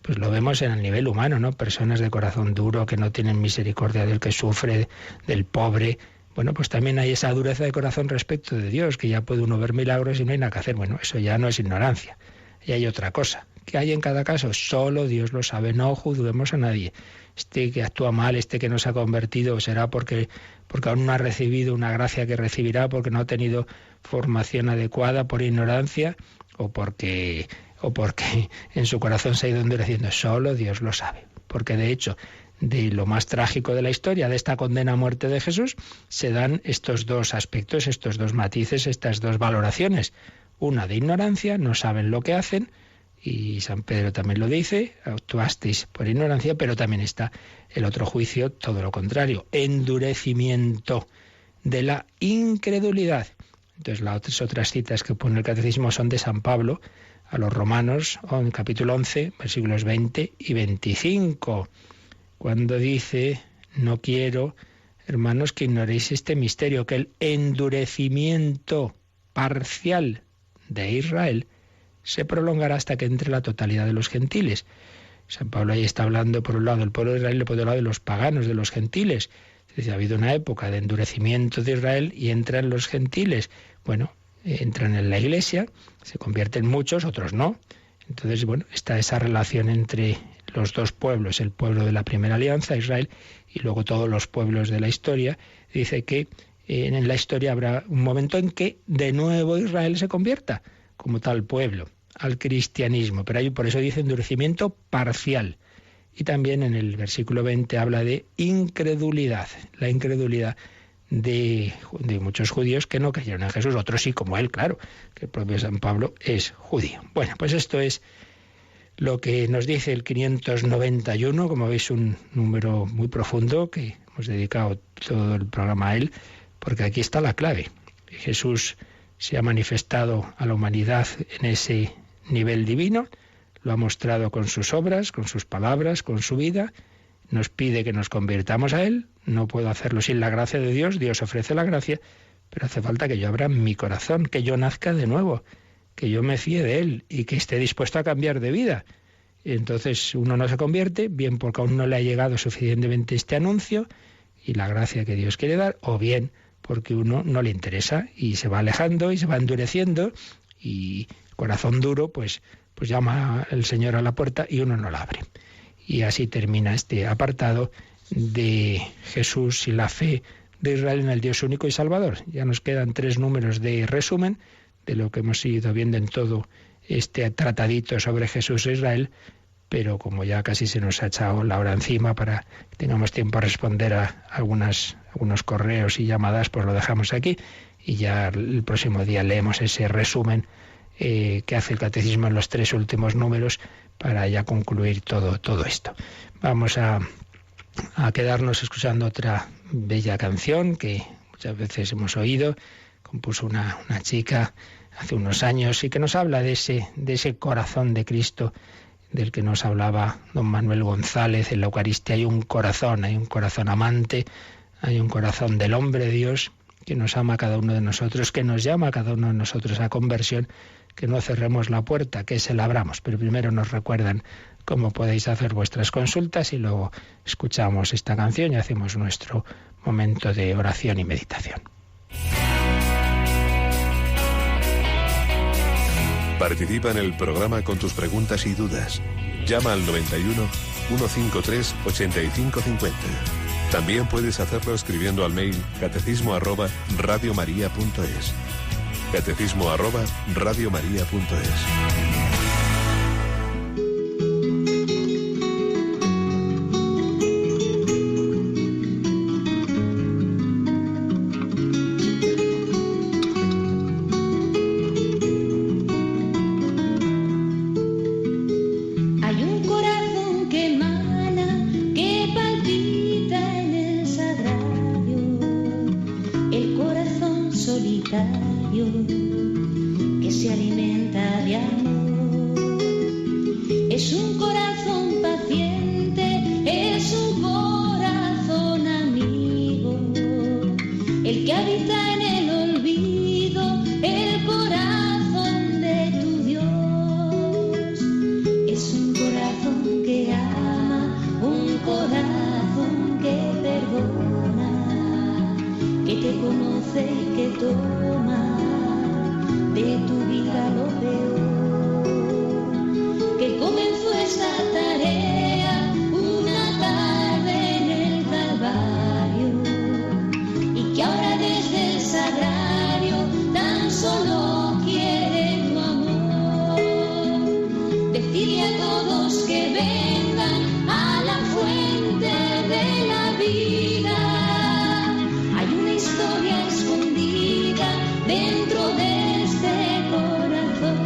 Pues lo vemos en el nivel humano, ¿no? Personas de corazón duro que no tienen misericordia del que sufre, del pobre. Bueno, pues también hay esa dureza de corazón respecto de Dios, que ya puede uno ver milagros y no hay nada que hacer. Bueno, eso ya no es ignorancia. Y hay otra cosa. ¿Qué hay en cada caso? Solo Dios lo sabe. No juzguemos a nadie. Este que actúa mal, este que no se ha convertido, será porque aún no ha recibido una gracia que recibirá, porque no ha tenido formación adecuada, por ignorancia, o porque en su corazón se ha ido endureciendo. Solo Dios lo sabe. Porque de hecho, de lo más trágico de la historia, de esta condena a muerte de Jesús, se dan estos dos aspectos, estos dos matices, estas dos valoraciones. Una de ignorancia, no saben lo que hacen, y San Pedro también lo dice: actuasteis por ignorancia, pero también está el otro juicio, todo lo contrario, endurecimiento de la incredulidad. Entonces las otras citas que pone el Catecismo son de San Pablo a los Romanos, en capítulo 11, versículos 20 y 25, cuando dice: no quiero, hermanos, que ignoréis este misterio, que el endurecimiento parcial de Israel se prolongará hasta que entre la totalidad de los gentiles. San Pablo ahí está hablando por un lado del pueblo de Israel y por otro lado de los paganos, de los gentiles. Es decir, ha habido una época de endurecimiento de Israel y entran los gentiles. Bueno, entran en la Iglesia, se convierten muchos, otros no. Entonces, bueno, está esa relación entre los dos pueblos, el pueblo de la primera alianza, Israel, y luego todos los pueblos de la historia. Dice que en la historia habrá un momento en que de nuevo Israel se convierta como tal pueblo. al cristianismo, pero por eso dice endurecimiento parcial. Y también en el versículo 20 habla de incredulidad, la incredulidad de muchos judíos que no creyeron en Jesús, otros sí, como él, claro, que el propio San Pablo es judío. Bueno, pues esto es lo que nos dice el 591, como veis, un número muy profundo que hemos dedicado todo el programa a él, porque aquí está la clave. Jesús se ha manifestado a la humanidad en ese nivel divino, lo ha mostrado con sus obras, con sus palabras, con su vida, nos pide que nos convirtamos a Él, no puedo hacerlo sin la gracia de Dios, Dios ofrece la gracia, pero hace falta que yo abra mi corazón, que yo nazca de nuevo, que yo me fíe de Él y que esté dispuesto a cambiar de vida. Y entonces uno no se convierte, bien porque aún no le ha llegado suficientemente este anuncio y la gracia que Dios quiere dar, o bien porque uno no le interesa y se va alejando y se va endureciendo y corazón duro, pues llama el Señor a la puerta y uno no la abre. Y así termina este apartado de Jesús y la fe de Israel en el Dios único y Salvador. Ya nos quedan 3 números de resumen de lo que hemos ido viendo en todo este tratadito sobre Jesús e Israel, pero como ya casi se nos ha echado la hora encima para que tengamos tiempo a responder a algunos correos y llamadas, pues lo dejamos aquí y ya el próximo día leemos ese resumen que hace el Catecismo en los 3 últimos números para ya concluir todo esto. Vamos a quedarnos escuchando otra bella canción que muchas veces hemos oído, compuso una chica hace unos años y que nos habla de ese corazón de Cristo del que nos hablaba don Manuel González. En la Eucaristía hay un corazón amante, hay un corazón del hombre de Dios que nos ama a cada uno de nosotros, que nos llama a cada uno de nosotros a conversión, que no cerremos la puerta, que se la abramos. Pero primero nos recuerdan cómo podéis hacer vuestras consultas y luego escuchamos esta canción y hacemos nuestro momento de oración y meditación. Participa en el programa con tus preguntas y dudas. Llama al 91 153 8550. También puedes hacerlo escribiendo al mail catecismo@radiomaria.es. catecismo@radiomaria.es. Que se alimenta de amor. Es un corazón paciente, es un corazón amigo, el que habita en el olvido, el corazón de tu Dios. Es un corazón que ama, un corazón que perdona, que te conoce y que toma de tu vida lo peor, que comenzó esta tarea una tarde en el Calvario y que ahora desde el sagrario tan solo quiere tu amor. Decirle a todos que vengan a la fuente de la vida. Hay una historia escondida dentro de este corazón.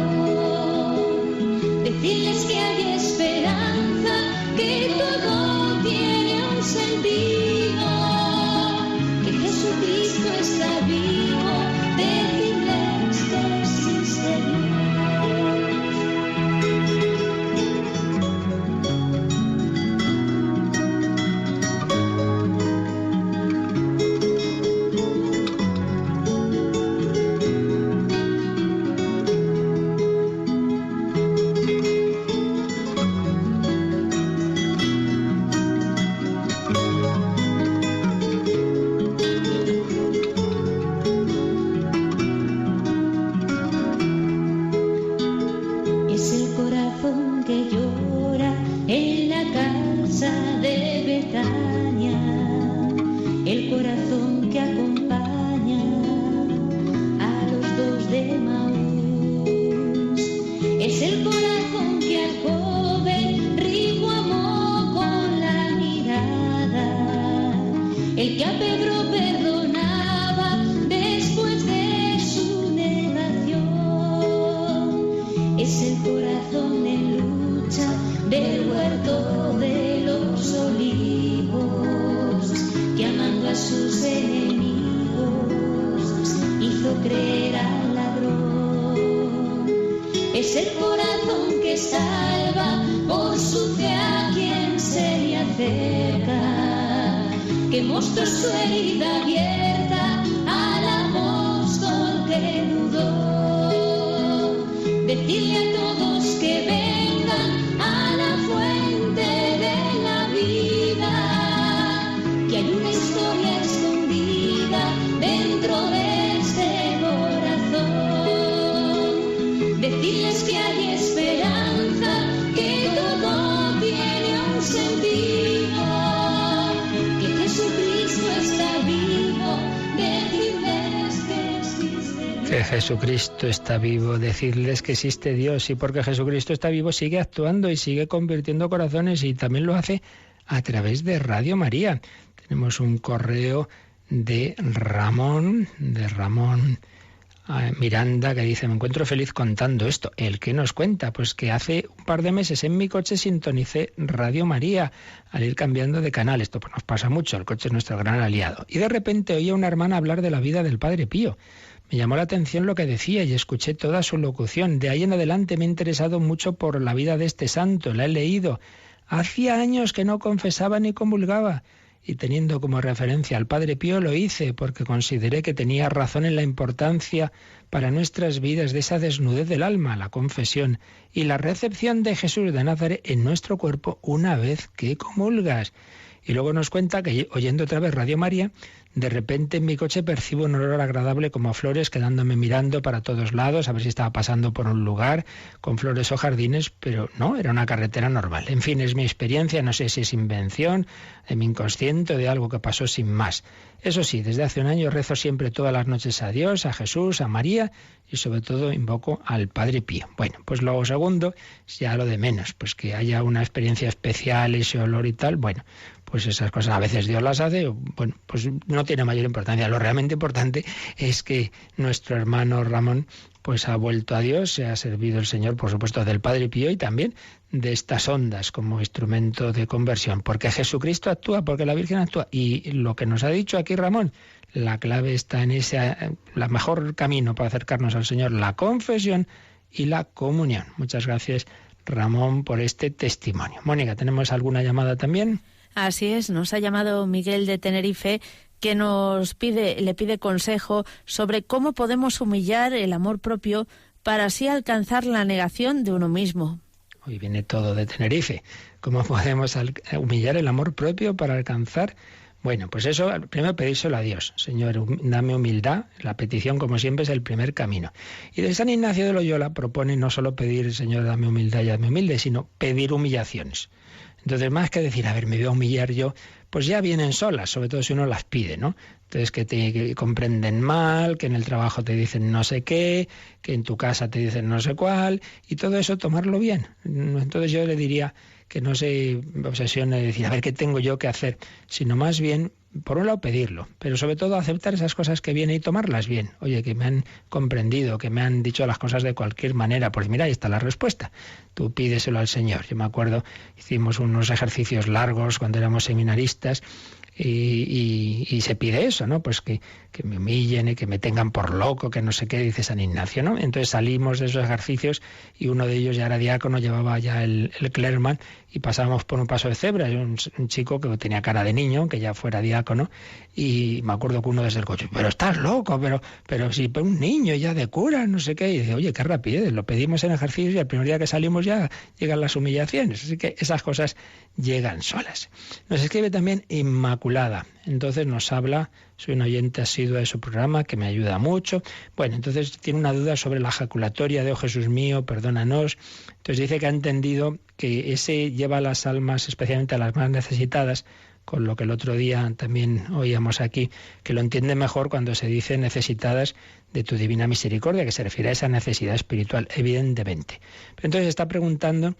Decirles que hay esperanza, que todo tiene un sentido, que Jesucristo está vivo. Decirles que existe es corazón que al joven rico amó con la mirada, el que a Pedro perdonaba después de su negación. Es el corazón en lucha del huerto de los olivos, que amando a sus enemigos hizo creer al ladrón. Es el corazón que salva por su fe a quien se le acerca, que mostró su herida abierta al apóstol que dudó. Decirle a todos que vengan a la fuente de la vida, que hay una historia escondida dentro de este corazón. Decirles que hay esperanza, que todo tiene un sentido, que Jesucristo está vivo. Decirles que existe Dios. Que Jesucristo está vivo, decirles que existe Dios, y porque Jesucristo está vivo sigue actuando y sigue convirtiendo corazones, y también lo hace a través de Radio María. Tenemos un correo de Ramón Miranda, que dice: me encuentro feliz contando esto. ¿El qué nos cuenta? Pues que hace un par de meses en mi coche sintonicé Radio María al ir cambiando de canal. Esto pues nos pasa mucho, el coche es nuestro gran aliado. Y de repente oí a una hermana hablar de la vida del Padre Pío. Me llamó la atención lo que decía y escuché toda su locución. De ahí en adelante me he interesado mucho por la vida de este santo, la he leído. Hacía años que no confesaba ni comulgaba, y teniendo como referencia al Padre Pío lo hice, porque consideré que tenía razón en la importancia para nuestras vidas de esa desnudez del alma, la confesión y la recepción de Jesús de Nazaret en nuestro cuerpo una vez que comulgas. Y luego nos cuenta que, oyendo otra vez Radio María, de repente en mi coche percibo un olor agradable como a flores, quedándome mirando para todos lados a ver si estaba pasando por un lugar con flores o jardines, pero no, era una carretera normal. En fin, es mi experiencia, no sé si es invención de mi inconsciente o de algo que pasó sin más. Eso sí, desde hace un año rezo siempre todas las noches a Dios, a Jesús, a María y sobre todo invoco al Padre Pío. Bueno, pues lo segundo es ya lo de menos, pues que haya una experiencia especial, ese olor y tal, bueno, pues esas cosas a veces Dios las hace, bueno, pues no tiene mayor importancia. Lo realmente importante es que nuestro hermano Ramón pues ha vuelto a Dios, se ha servido el Señor, por supuesto, del Padre Pío y también de estas ondas como instrumento de conversión, porque Jesucristo actúa, porque la Virgen actúa. Y lo que nos ha dicho aquí Ramón, la clave está en la mejor camino para acercarnos al Señor, la confesión y la comunión. Muchas gracias, Ramón, por este testimonio. Mónica, ¿tenemos alguna llamada también? Así es, nos ha llamado Miguel de Tenerife, que le pide consejo sobre cómo podemos humillar el amor propio para así alcanzar la negación de uno mismo. Hoy viene todo de Tenerife. ¿Cómo podemos humillar el amor propio para alcanzar? Bueno, pues eso, primero pedírselo a Dios. Señor, dame humildad. La petición, como siempre, es el primer camino. Y de San Ignacio de Loyola propone no solo pedir, Señor, dame humildad y hazme humilde, sino pedir humillaciones. Entonces, más que decir, a ver, me voy a humillar yo, pues ya vienen solas, sobre todo si uno las pide, ¿no? Entonces, que te comprenden mal, que en el trabajo te dicen no sé qué, que en tu casa te dicen no sé cuál, y todo eso tomarlo bien. Entonces yo le diría que no se obsesione de decir, a ver, ¿qué tengo yo que hacer? Sino más bien, por un lado, pedirlo, pero sobre todo aceptar esas cosas que vienen y tomarlas bien. Oye, que me han comprendido, que me han dicho las cosas de cualquier manera. Pues mira, ahí está la respuesta. Tú pídeselo al Señor. Yo me acuerdo, hicimos unos ejercicios largos cuando éramos seminaristas y se pide eso, ¿no? Pues que me humillen y que me tengan por loco, que no sé qué, dice San Ignacio, ¿no? Entonces salimos de esos ejercicios y uno de ellos ya era diácono, llevaba ya el clerman y pasábamos por un paso de cebra. Y un chico que tenía cara de niño, que ya fuera diácono, y me acuerdo que uno desde el coche, pero estás loco, pero si un niño ya de cura, no sé qué, y dice, oye, qué rapidez, lo pedimos en ejercicios y el primer día que salimos ya llegan las humillaciones, así que esas cosas llegan solas. Nos escribe también Inmaculada, entonces nos habla, soy un oyente asiduo de su programa que me ayuda mucho. Bueno, entonces tiene una duda sobre la ejaculatoria de "Oh Jesús mío, perdónanos". Entonces dice que ha entendido que ese lleva a las almas, especialmente a las más necesitadas, con lo que el otro día también oíamos aquí, que lo entiende mejor cuando se dice necesitadas de tu divina misericordia, que se refiere a esa necesidad espiritual, evidentemente. Pero entonces está preguntando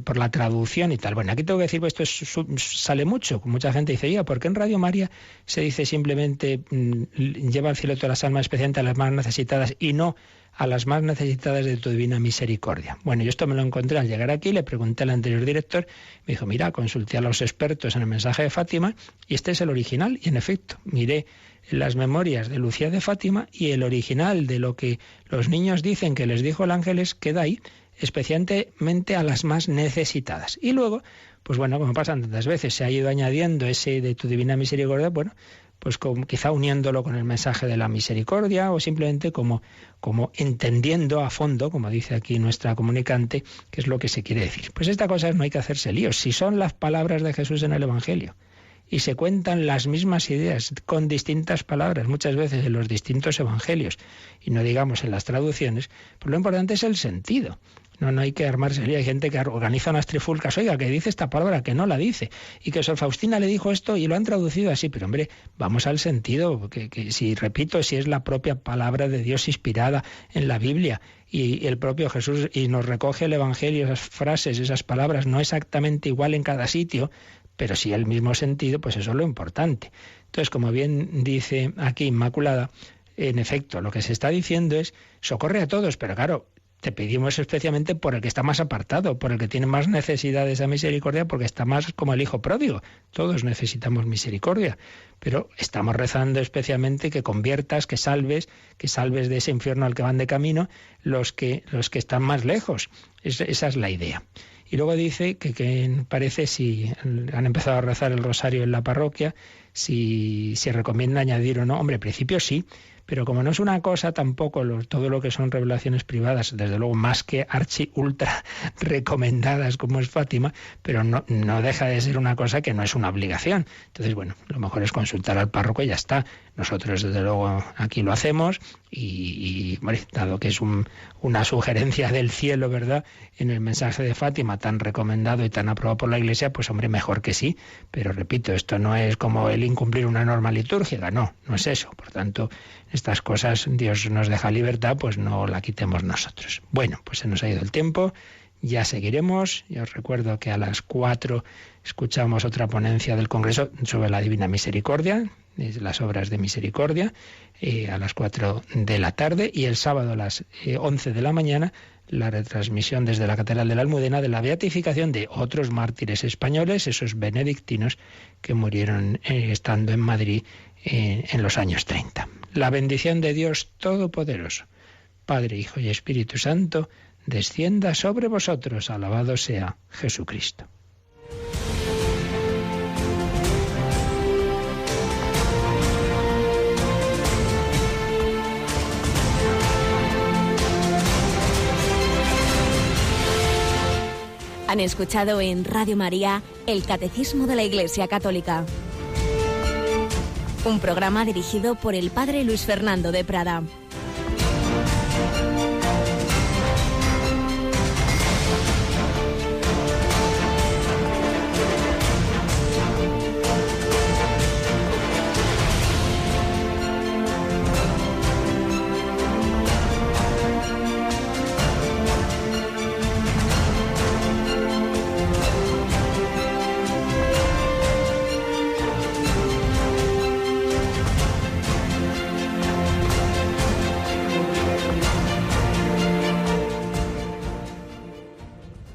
por la traducción y tal. Bueno, aquí tengo que decir, pues esto sale mucho. Mucha gente dice, oiga, ¿por qué en Radio María se dice simplemente lleva al cielo todas las almas, especialmente a las más necesitadas, y no a las más necesitadas de tu divina misericordia? Bueno, yo esto me lo encontré al llegar aquí, le pregunté al anterior director, me dijo, mira, consulté a los expertos en el mensaje de Fátima y este es el original. Y en efecto, miré las memorias de Lucía de Fátima y el original de lo que los niños dicen que les dijo el ángel queda ahí, especialmente a las más necesitadas. Y luego, pues bueno, como pasan tantas veces, se ha ido añadiendo ese de tu divina misericordia, bueno, pues quizá uniéndolo con el mensaje de la misericordia o simplemente como entendiendo a fondo, como dice aquí nuestra comunicante, qué es lo que se quiere decir. Pues esta cosa no hay que hacerse líos. Si son las palabras de Jesús en el Evangelio y se cuentan las mismas ideas con distintas palabras, muchas veces en los distintos evangelios, y no digamos en las traducciones, pues lo importante es el sentido. No hay que armarse. Hay gente que organiza unas trifulcas, oiga, que dice esta palabra, que no la dice, y que Sor Faustina le dijo esto y lo han traducido así, pero hombre, vamos al sentido, que si es la propia palabra de Dios inspirada en la Biblia, y el propio Jesús, y nos recoge el Evangelio, esas frases, esas palabras, no exactamente igual en cada sitio, pero sí el mismo sentido, pues eso es lo importante. Entonces, como bien dice aquí Inmaculada, en efecto, lo que se está diciendo es, socorre a todos, pero claro, te pedimos especialmente por el que está más apartado, por el que tiene más necesidad de esa misericordia, porque está más como el hijo pródigo. Todos necesitamos misericordia, pero estamos rezando especialmente que conviertas, que salves de ese infierno al que van de camino los que están más lejos. Esa es la idea. Y luego dice que parece, si han empezado a rezar el rosario en la parroquia, si se recomienda añadir o no. Hombre, en principio sí, pero como no es una cosa tampoco todo lo que son revelaciones privadas, desde luego más que ultra recomendadas como es Fátima, pero no deja de ser una cosa que no es una obligación. Entonces, bueno, lo mejor es consultar al párroco y ya está. Nosotros desde luego aquí lo hacemos y bueno, dado que es una sugerencia del cielo, ¿verdad?, en el mensaje de Fátima tan recomendado y tan aprobado por la Iglesia, pues hombre, mejor que sí. Pero repito, esto no es como el incumplir una norma litúrgica, no es eso. Por tanto, estas cosas Dios nos deja libertad, pues no la quitemos nosotros. Bueno, pues se nos ha ido el tiempo, ya seguiremos. Yo os recuerdo que a las 4 escuchamos otra ponencia del Congreso sobre la Divina Misericordia, las obras de misericordia, a las 4 de la tarde, y el sábado a las 11 de la mañana la retransmisión desde la Catedral de la Almudena de la beatificación de otros mártires españoles, esos benedictinos que murieron estando en Madrid en los años 30. La bendición de Dios Todopoderoso, Padre, Hijo y Espíritu Santo, descienda sobre vosotros. Alabado sea Jesucristo. Han escuchado en Radio María el Catecismo de la Iglesia Católica, un programa dirigido por el Padre Luis Fernando de Prada.